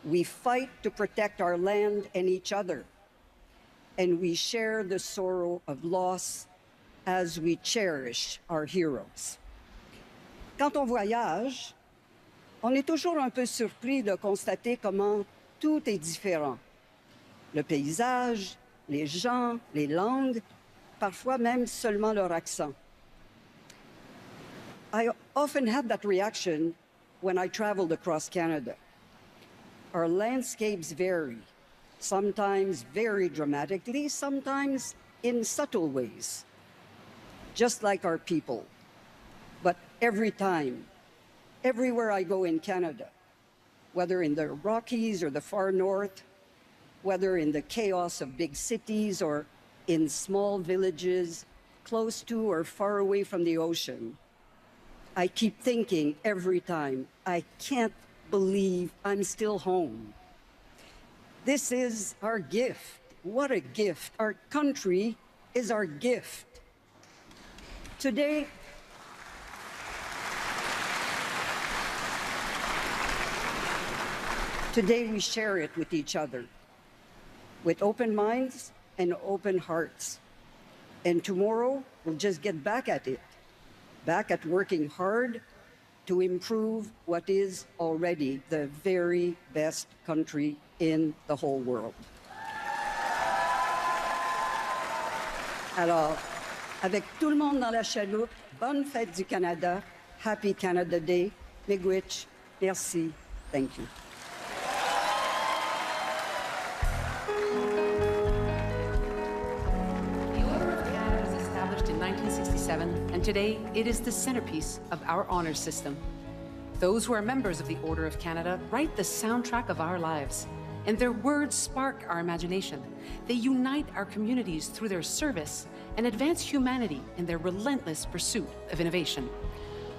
[SPEAKER 8] we fight to protect our land and each other. And we share the sorrow of loss as we cherish our heroes. Quand on voyage, on est toujours un peu surpris de constater comment tout est différent. Le paysage, les gens, les langues, parfois même seulement leur accent. I often have that reaction when I traveled across Canada. Our landscapes vary, sometimes very dramatically, sometimes in subtle ways, just like our people. But every time, everywhere I go in Canada, whether in the Rockies or the far north, whether in the chaos of big cities or in small villages close to or far away from the ocean, I keep thinking every time, I can't believe I'm still home. This is our gift. What a gift. Our country is our gift. Today we share it with each other, with open minds and open hearts. And tomorrow, we'll just get back at it, back at working hard to improve what is already the very best country in the whole world. Alors, avec tout le monde dans la chaloupe, bonne fête du Canada, Happy Canada Day, Miigwech, merci, thank you.
[SPEAKER 9] And today, it is the centerpiece of our honor system. Those who are members of the Order of Canada write the soundtrack of our lives, and their words spark our imagination. They unite our communities through their service and advance humanity in their relentless pursuit of innovation.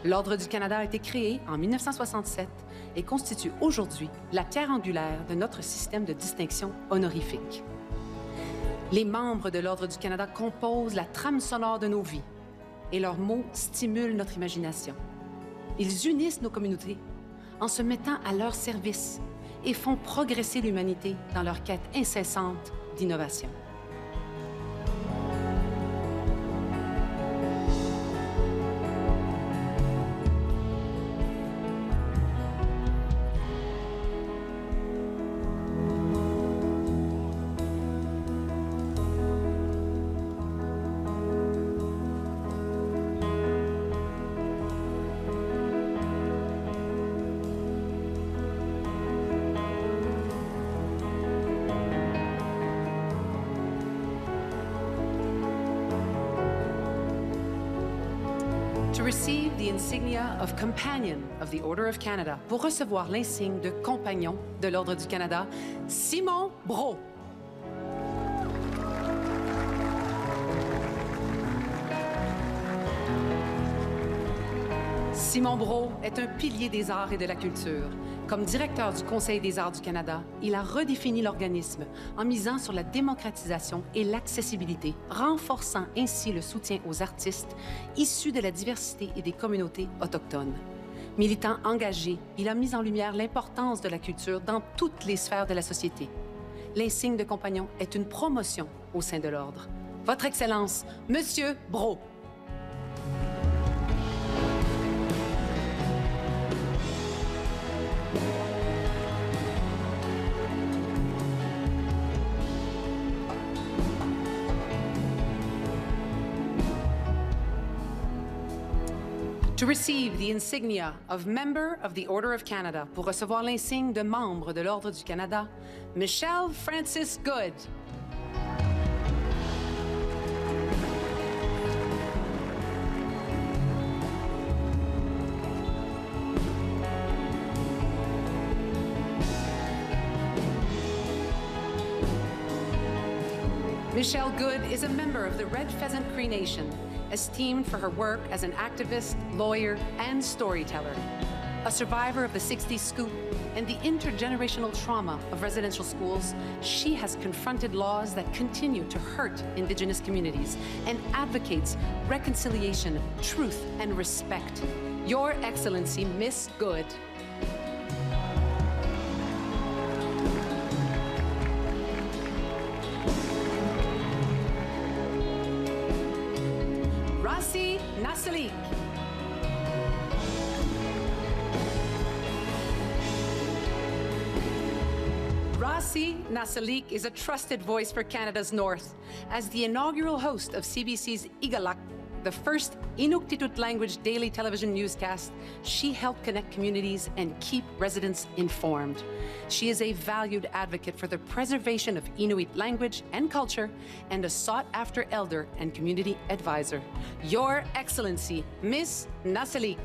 [SPEAKER 9] L'Ordre du Canada a été créé en 1967 et constitue aujourd'hui la pierre angulaire de notre système de distinction honorifique. Les membres de l'Ordre du Canada composent la trame sonore de nos vies, et leurs mots stimulent notre imagination. Ils unissent nos communautés en se mettant à leur service et font progresser l'humanité dans leur quête incessante d'innovation. To receive the insignia of Companion of the Order of Canada, pour recevoir l'insigne de Compagnon de l'Ordre du Canada, Simon Brault. Simon Brault est un pilier des arts et de la culture. Comme directeur du Conseil des arts du Canada, il a redéfini l'organisme en misant sur la démocratisation et l'accessibilité, renforçant ainsi le soutien aux artistes issus de la diversité et des communautés autochtones. Militant engagé, il a mis en lumière l'importance de la culture dans toutes les sphères de la société. L'insigne de Compagnon est une promotion au sein de l'Ordre. Votre Excellence, Monsieur Brault. To receive the insignia of Member of the Order of Canada, pour recevoir l'insigne de membre de l'Ordre du Canada, Michelle Francis Good. Michelle Good is a member of the Red Pheasant Cree Nation, esteemed for her work as an activist, lawyer, and storyteller. A survivor of the 60s scoop and the intergenerational trauma of residential schools, she has confronted laws that continue to hurt Indigenous communities and advocates reconciliation, truth, and respect. Your Excellency, Miss Good. Rasi Nasalik. Rasi Nasalik is a trusted voice for Canada's North. As the inaugural host of CBC's Igalak, the first Inuktitut language daily television newscast, she helped connect communities and keep residents informed. She is a valued advocate for the preservation of Inuit language and culture and a sought-after elder and community advisor. Your Excellency, Miss Nasalik.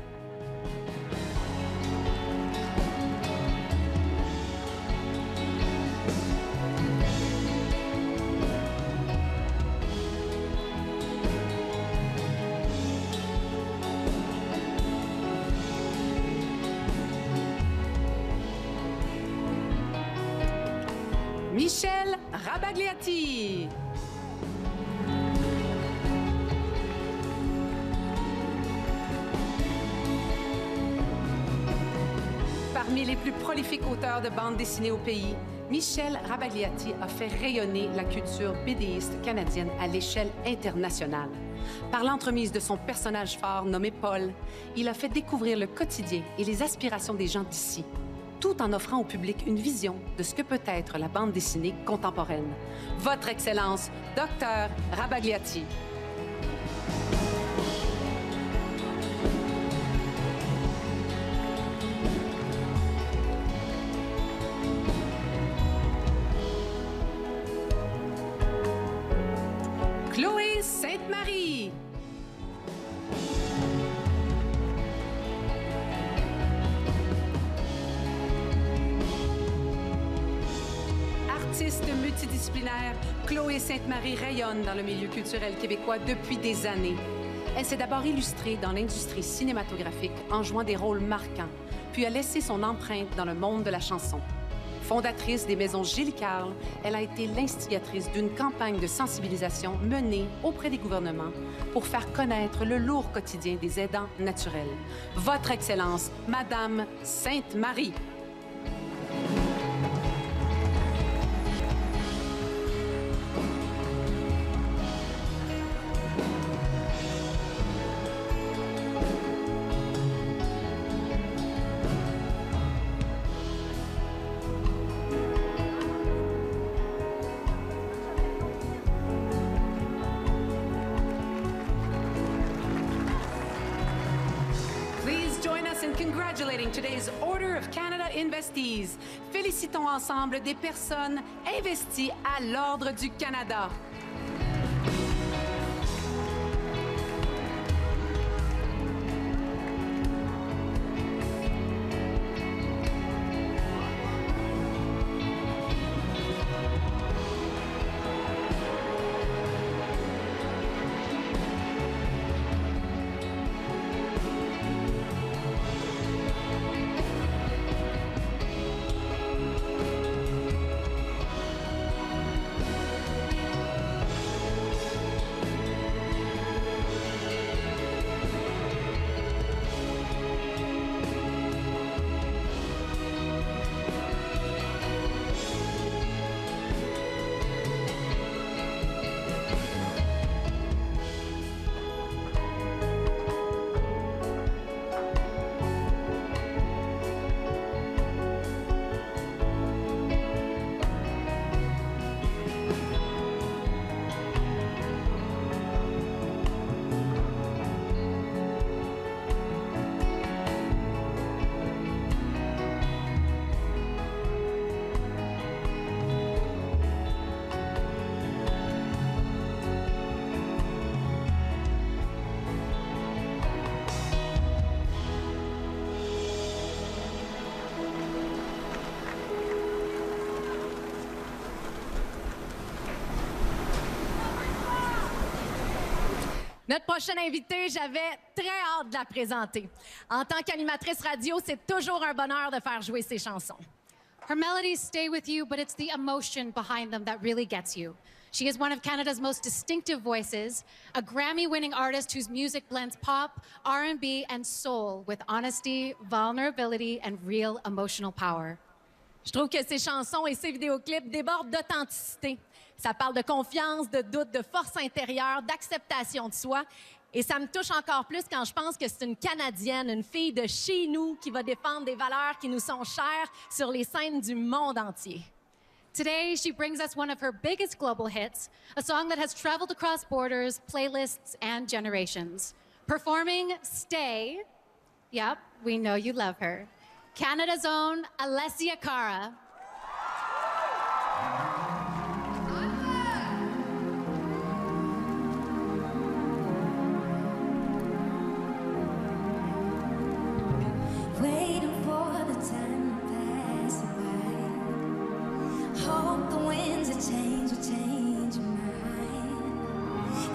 [SPEAKER 9] Michel Rabagliati. Parmi les plus prolifiques auteurs de bandes dessinées au pays, Michel Rabagliati a fait rayonner la culture bédéiste canadienne à l'échelle internationale. Par l'entremise de son personnage phare nommé Paul, il a fait découvrir le quotidien et les aspirations des gens d'ici, tout en offrant au public une vision de ce que peut être la bande dessinée contemporaine. Votre Excellence, Dr. Rabagliati. Chloé Sainte-Marie. Artiste multidisciplinaire, Chloé Sainte-Marie rayonne dans le milieu culturel québécois depuis des années. Elle s'est d'abord illustrée dans l'industrie cinématographique en jouant des rôles marquants, puis a laissé son empreinte dans le monde de la chanson. Fondatrice des maisons Gilles Carle, elle a été l'instigatrice d'une campagne de sensibilisation menée auprès des gouvernements pour faire connaître le lourd quotidien des aidants naturels. Votre Excellence, Madame Sainte-Marie. Congratulating today's Order of Canada investees. Félicitons ensemble des personnes investies à l'Ordre du Canada.
[SPEAKER 2] Notre prochaine invitée, j'avais très hâte de la présenter. En tant qu'animatrice radio, c'est toujours un bonheur de faire jouer ses chansons.
[SPEAKER 3] Her melodies stay with you, but it's the emotion behind them that really gets you. She is one of Canada's most distinctive voices, a Grammy-winning artist whose music blends pop, R&B, and soul with honesty, vulnerability, and real emotional power.
[SPEAKER 2] Je trouve que ses chansons et ses vidéoclips débordent d'authenticité. Ça parle de confiance, de doute, de force intérieure, d'acceptation de soi. Et ça me touche encore plus quand je pense que c'est une Canadienne, une fille de chez nous qui va défendre des valeurs qui nous sont chères sur les scènes du monde entier.
[SPEAKER 3] Today, she brings us one of her biggest global hits, a song that has traveled across borders, playlists, and generations. Performing Stay, yep, we know you love her, Canada's own Alessia Cara.
[SPEAKER 7] Waiting for the time to pass by. Hope the winds of change will change your mind.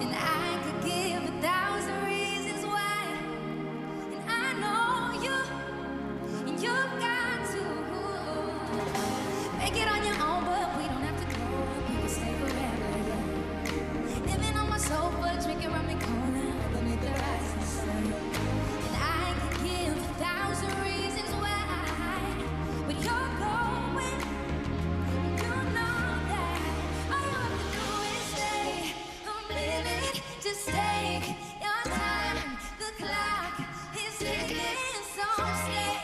[SPEAKER 7] And I could give 1,000 reasons why. And I know you, and you've got to make it on your own, but we don't have to go. We can stay forever. Living on my sofa, drinking rum and cola beneath the rising sun. And I could give 1,000 reasons why, but you're going. You know that all you have to do is stay. I'm living, just take your time. The clock is ticking, so stay.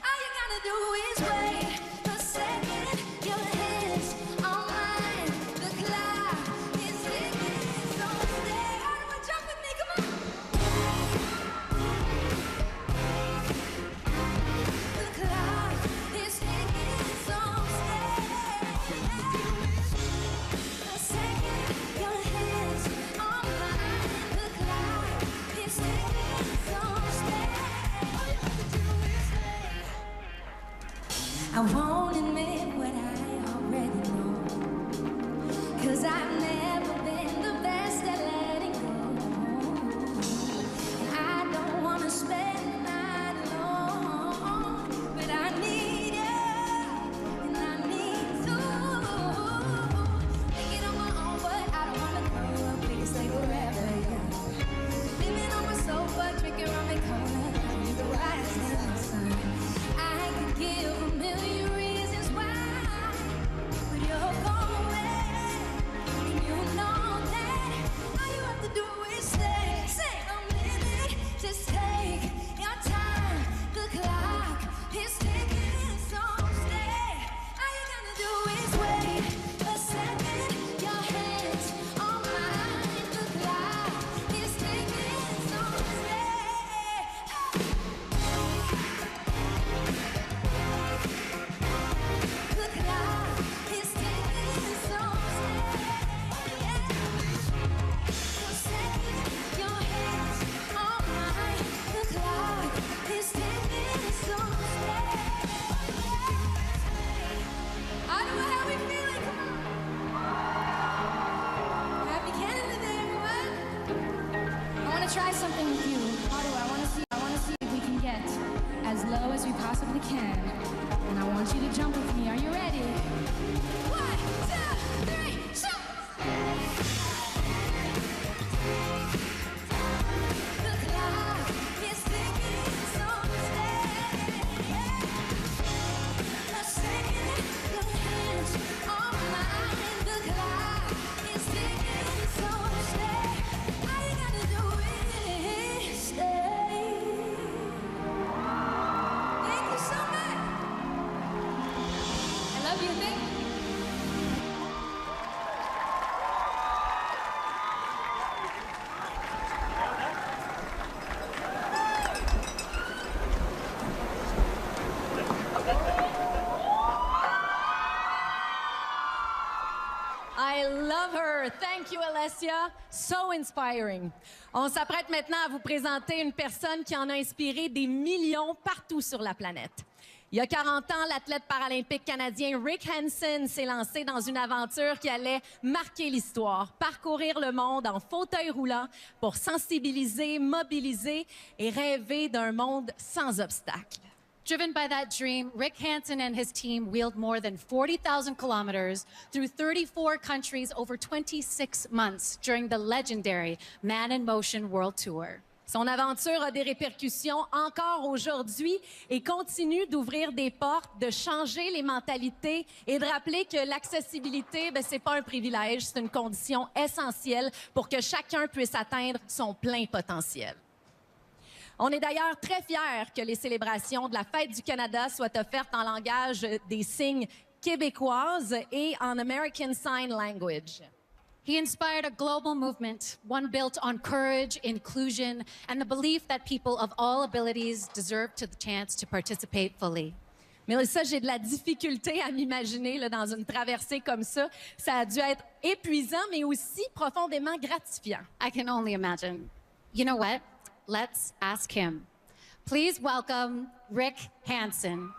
[SPEAKER 7] All you gotta do is wait a second. Your hands on mine. The clock is ticking, so stay. Everyone jump with me, come on. The clock is ticking, so stay. A second, your hands on mine. The clock is ticking, so stay. All you have to do is stay. I won't admit what I already know, 'cause I've never been the best at letting go. And I don't wanna spend the night alone, but I need you, and I need to make it on my own, but I don't wanna grow up. We can stay forever, yeah. Living on my sofa, drinking rum and cola beneath the rising sun. I could give 1,000,000 reasons why, but you're going, and you know that all you have to do is stay. Say, I'm living, just take your time. The clock is ticking, so stay. All you gotta do is wait a second. Your hands on mine. The clock is ticking, so stay. The clock is ticking, so stay. A second, your hands on mine. The clock is ticking, so stay. I don't know how we feeling. Come on. Happy Canada Day, everyone.
[SPEAKER 10] I want to try something with you. How do I want to see if we can get as low as we possibly can. And I want you to jump with me. Are you ready?
[SPEAKER 7] 1, 2, 3, jump! The clock is ticking, so stay. A second, your hands on mine. The clock is ticking, so stay. All you gotta do is stay. Thank you so much.
[SPEAKER 10] I love you. Thank you.
[SPEAKER 2] I love her. Thank you, Alessia. So inspiring. On s'apprête maintenant à vous présenter une personne qui en a inspiré des millions partout sur la planète. Il y a 40 ans, l'athlète paralympique canadien Rick Hansen s'est lancé dans une aventure qui allait marquer l'histoire, parcourir le monde en fauteuil roulant pour sensibiliser, mobiliser et rêver d'un monde sans obstacles.
[SPEAKER 3] Driven by that dream, Rick Hansen and his team wheeled more than 40,000 kilometers through 34 countries over 26 months during the legendary Man in Motion World Tour.
[SPEAKER 2] Son aventure a des répercussions encore aujourd'hui et continue d'ouvrir des portes, de changer les mentalités et de rappeler que l'accessibilité, c'est pas un privilège, c'est une condition essentielle pour que chacun puisse atteindre son plein potentiel. On est d'ailleurs très fiers que les célébrations de la Fête du Canada soient offertes en langage des signes québécoises et en American Sign Language.
[SPEAKER 3] He inspired a global movement, one built on courage, inclusion, and the belief that people of all abilities deserve the chance to participate fully.
[SPEAKER 2] Mais ça, j'ai de la difficulté à m'imaginer là, dans une traversée comme ça. Ça a dû être épuisant, mais aussi profondément gratifiant.
[SPEAKER 3] I can only imagine. You know what? Let's ask him. Please welcome Rick Hansen.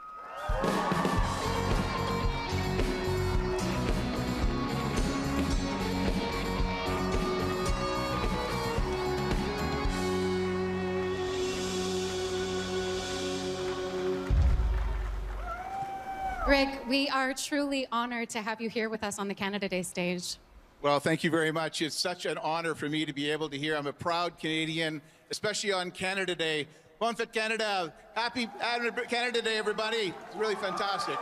[SPEAKER 3] Rick, we are truly honored to have you here with us on the Canada Day stage.
[SPEAKER 11] Well, thank you very much. It's such an honor for me to be able to hear. I'm a proud Canadian, especially on Canada Day. Bon fête Canada. Happy Canada Day, everybody. It's really fantastic.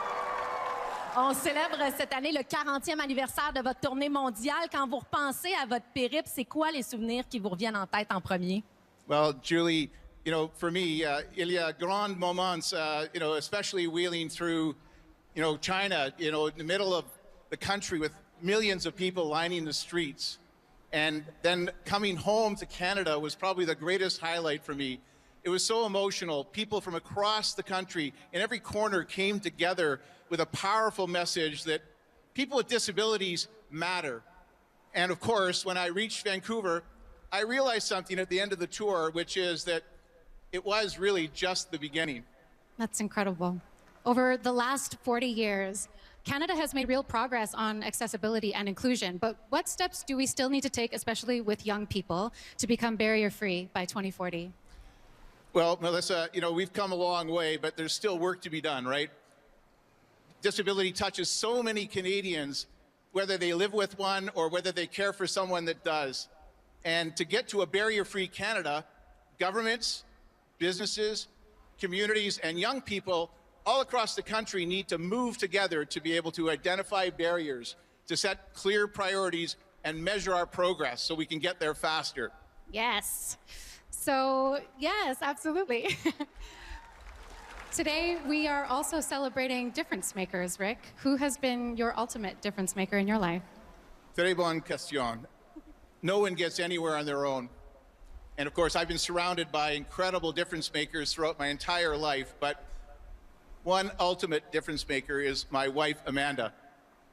[SPEAKER 2] On célèbre cette année le 40e anniversaire de votre tournée mondiale. Quand vous repensez à votre périple, c'est quoi les souvenirs qui vous reviennent en tête en premier?
[SPEAKER 11] Well, Julie, for me, il y a grands moments, especially wheeling through, China, in the middle of the country with millions of people lining the streets. And then coming home to Canada was probably the greatest highlight for me. It was so emotional. People from across the country in every corner came together with a powerful message that people with disabilities matter. And of course, when I reached Vancouver, I realized something at the end of the tour, which is that it was really just the beginning.
[SPEAKER 3] That's incredible. Over the last 40 years, Canada has made real progress on accessibility and inclusion, but what steps do we still need to take, especially with young people, to become barrier-free by 2040?
[SPEAKER 11] Well, Melissa, we've come a long way, but there's still work to be done, right? Disability touches so many Canadians, whether they live with one or whether they care for someone that does. And to get to a barrier-free Canada, governments, businesses, communities, and young people all across the country need to move together to be able to identify barriers, to set clear priorities, and measure our progress so we can get there faster.
[SPEAKER 3] Yes. So, yes, absolutely. Today, we are also celebrating difference makers, Rick. Who has been your ultimate difference maker in your life?
[SPEAKER 11] Très bonne question. No one gets anywhere on their own. And of course, I've been surrounded by incredible difference makers throughout my entire life, but one ultimate difference maker is my wife, Amanda.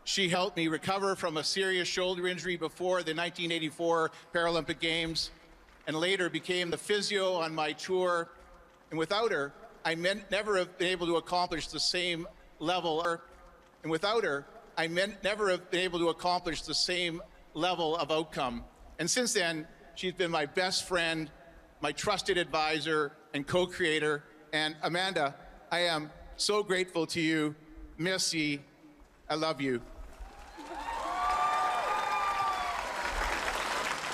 [SPEAKER 11] She helped me recover from a serious shoulder injury before the 1984 Paralympic Games and later became the physio on my tour. And without her, I never have been able to accomplish the same level. And without her, I never have been able to accomplish the same level of outcome. And since then, she's been my best friend, my trusted advisor, and co-creator. And Amanda, I am so grateful to you. Merci. I love you.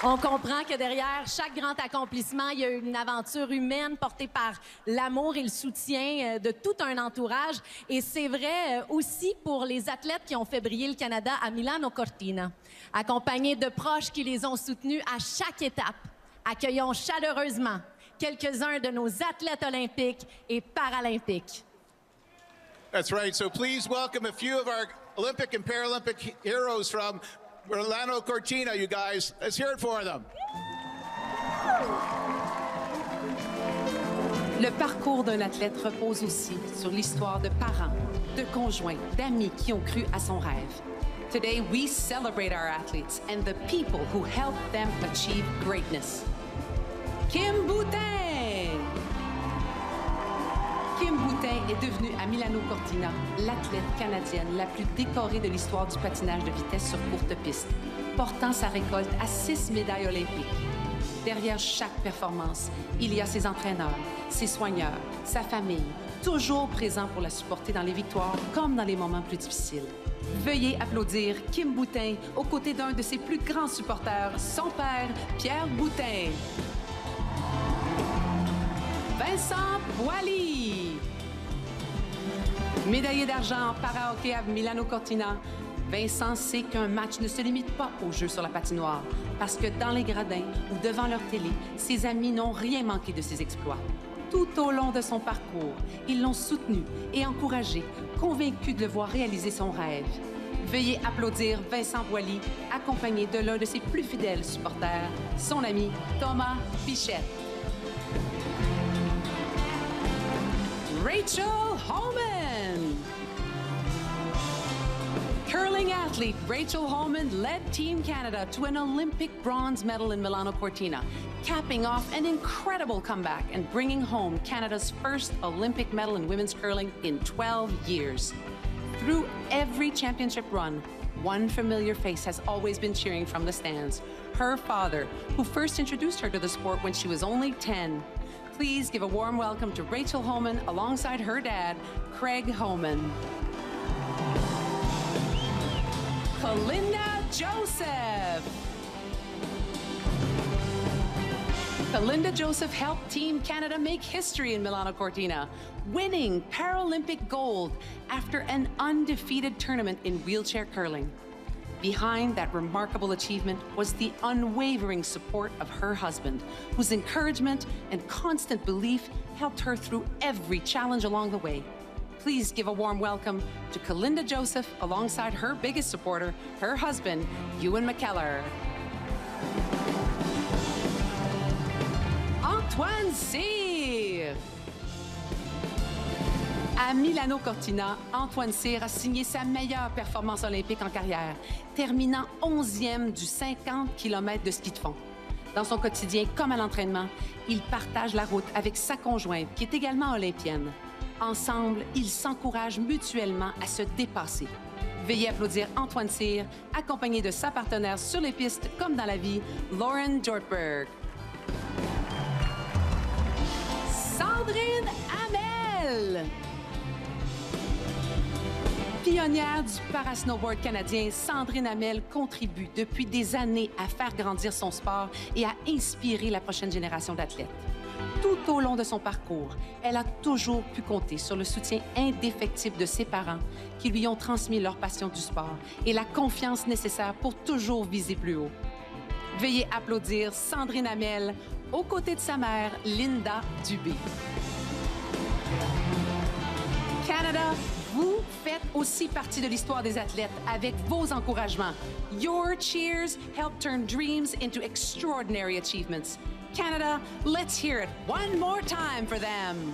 [SPEAKER 2] On comprend que derrière chaque grand accomplissement, il y a une aventure humaine portée par l'amour et le soutien de tout un entourage. Et c'est vrai aussi pour les athlètes qui ont fait briller le Canada à Milano Cortina. Accompagnés de proches qui les ont soutenus à chaque étape, accueillons chaleureusement quelques-uns de nos athlètes olympiques et paralympiques.
[SPEAKER 11] That's right. So please welcome a few of our Olympic and Paralympic heroes from Milano Cortina, you guys. Let's hear it for them.
[SPEAKER 9] Le parcours d'un athlète repose aussi sur l'histoire de parents, de conjoints, d'amis qui ont cru à son rêve. Today, we celebrate our athletes and the people who helped them achieve greatness. Kim Boutin! Kim Boutin Boutin est devenue à Milano Cortina l'athlète canadienne la plus décorée de l'histoire du patinage de vitesse sur courte piste, portant sa récolte à 6 médailles olympiques. Derrière chaque performance, il y a ses entraîneurs, ses soigneurs, sa famille, toujours présents pour la supporter dans les victoires comme dans les moments plus difficiles. Veuillez applaudir Kim Boutin aux côtés d'un de ses plus grands supporters, son père, Pierre Boutin. Vincent Boily. Médaillé d'argent en para-hockey à Milano Cortina, Vincent sait qu'un match ne se limite pas au jeu sur la patinoire, parce que dans les gradins ou devant leur télé, ses amis n'ont rien manqué de ses exploits. Tout au long de son parcours, ils l'ont soutenu et encouragé, convaincu de le voir réaliser son rêve. Veuillez applaudir Vincent Boily, accompagné de l'un de ses plus fidèles supporters, son ami Thomas Bichette. Rachel Holman. Curling athlete Rachel Holman led Team Canada to an Olympic bronze medal in Milano Cortina, capping off an incredible comeback and bringing home Canada's first Olympic medal in women's curling in 12 years. Through every championship run, one familiar face has always been cheering from the stands. Her father, who first introduced her to the sport when she was only 10. Please give a warm welcome to Rachel Holman alongside her dad, Craig Holman. Kalinda Joseph. Kalinda Joseph helped Team Canada make history in Milano Cortina, winning Paralympic gold after an undefeated tournament in wheelchair curling. Behind that remarkable achievement was the unwavering support of her husband, whose encouragement and constant belief helped her through every challenge along the way. Please give a warm welcome to Kalinda Joseph alongside her biggest supporter, her husband, Ewan McKellar. Antoine Cyr. À Milano Cortina, Antoine Cyr a signé sa meilleure performance olympique en carrière, terminant 11e du 50 km de ski de fond. Dans son quotidien comme à l'entraînement, il partage la route avec sa conjointe, qui est également olympienne. Ensemble, ils s'encouragent mutuellement à se dépasser. Veuillez applaudir Antoine Cyr, accompagné de sa partenaire sur les pistes comme dans la vie, Lauren Dortberg. Sandrine Hamel. Pionnière du parasnowboard canadien, Sandrine Hamel contribue depuis des années à faire grandir son sport et à inspirer la prochaine génération d'athlètes. Tout au long de son parcours, elle a toujours pu compter sur le soutien indéfectible de ses parents qui lui ont transmis leur passion du sport et la confiance nécessaire pour toujours viser plus haut. Veuillez applaudir Sandrine Hamel aux côtés de sa mère, Linda Dubé. Canada, vous faites aussi partie de l'histoire des athlètes avec vos encouragements. Your cheers help turn dreams into extraordinary achievements. Canada, let's hear it one more time for them.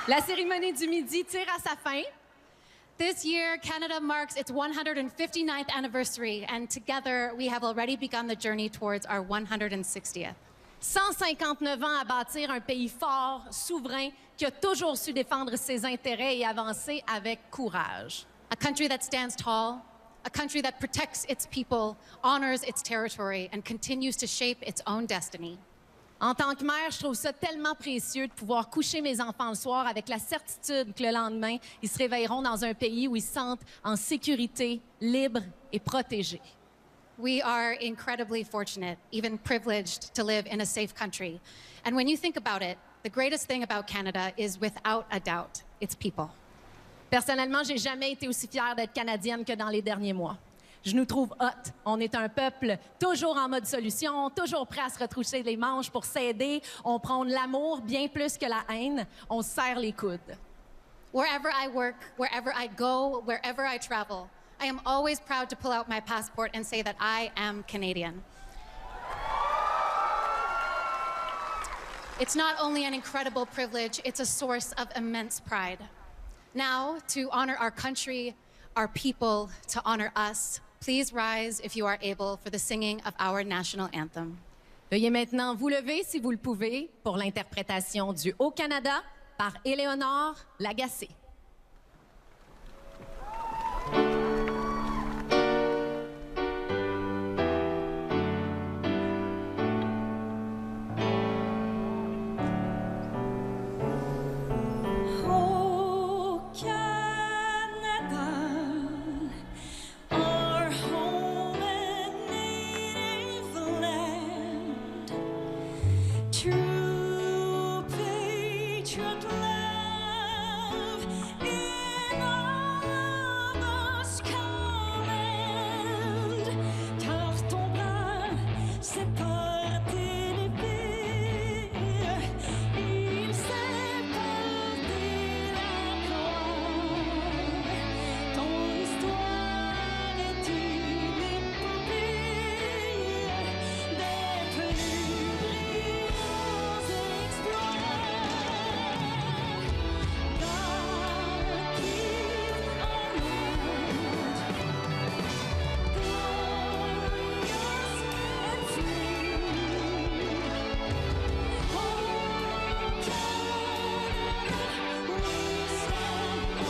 [SPEAKER 2] La cérémonie du midi tire à sa fin.
[SPEAKER 3] This year, Canada marks its 159th anniversary, and together we have already begun the journey towards our 160th.
[SPEAKER 2] 159 ans à bâtir un pays fort, souverain, qui a toujours su défendre ses intérêts et avancer avec courage.
[SPEAKER 3] A country that stands tall, a country that protects its people, honors its territory, and continues to shape its own destiny.
[SPEAKER 2] En tant que mère, je trouve ça tellement précieux de pouvoir coucher mes enfants le soir avec la certitude que le lendemain, ils se réveilleront dans un pays où ils se sentent en sécurité, libres et protégés.
[SPEAKER 3] We are incredibly fortunate, even privileged, to live in a safe country. And when you think about it, the greatest thing about Canada is, without a doubt, its people.
[SPEAKER 2] Personnellement, j'ai jamais été aussi fière d'être canadienne que dans les derniers mois. Je nous trouve hot. On est un peuple toujours en mode solution, toujours prêt à se retrousser les manches pour s'aider. On prône l'amour bien plus que la haine. On se serre les coudes.
[SPEAKER 3] Wherever I work, wherever I go, wherever I travel, I am always proud to pull out my passport and say that I am Canadian. It's not only an incredible privilege, it's a source of immense pride. Now, to honor our country, our people, to honor us, please rise, if you are able, for the singing of our national anthem.
[SPEAKER 2] Veuillez maintenant vous lever, si vous le pouvez, pour l'interprétation du Haut-Canada par Éléonore Lagacé.
[SPEAKER 7] True patriot love in all of us command. Car ton bras sépare l'épée, il sépare la croix. Ton histoire est une épopée des plus brillants exploits. God give our land glorious and free. Oh, Canada, we stand on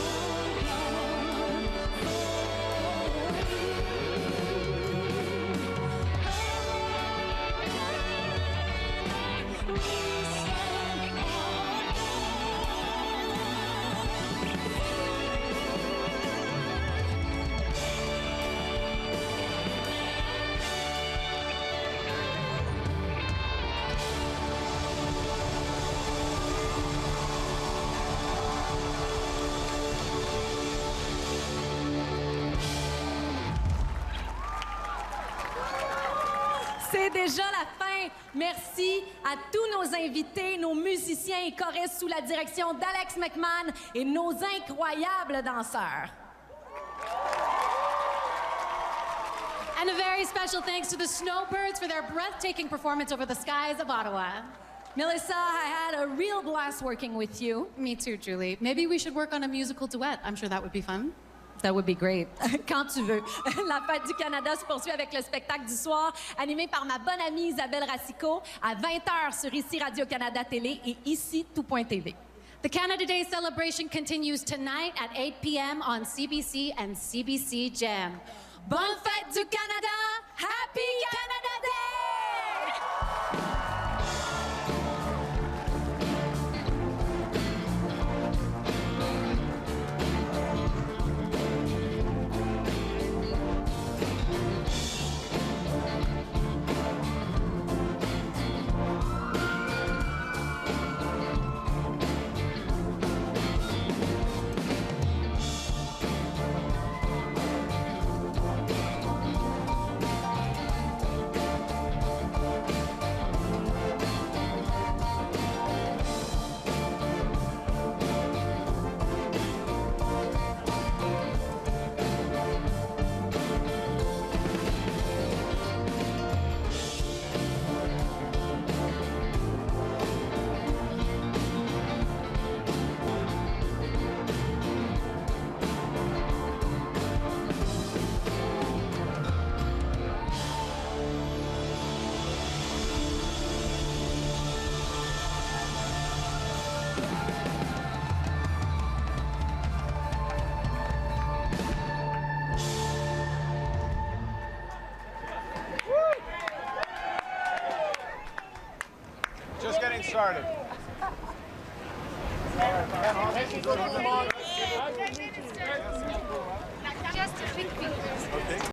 [SPEAKER 2] C'est déjà la fin. Merci à tous nos invités, nos musiciens et choristes sous la direction d'Alex McMahon et nos incroyables danseurs.
[SPEAKER 3] And a very special thanks to the Snowbirds for their breathtaking performance over the skies of Ottawa.
[SPEAKER 2] Melissa, I had a real blast working with you.
[SPEAKER 3] Me too, Julie. Maybe we should work on a musical duet. I'm sure that would be fun.
[SPEAKER 2] That would be great. Quand tu veux. La Fête du Canada se poursuit avec le spectacle du soir, animé par ma bonne amie Isabelle Racicot, à 20h sur ici Radio-Canada Télé et ici Tout.tv.
[SPEAKER 3] The Canada Day celebration continues tonight at 8 p.m. on CBC and CBC Gem.
[SPEAKER 2] Bonne Fête du Canada! Happy Canada Day!
[SPEAKER 5] Just getting started.
[SPEAKER 10] Just a quick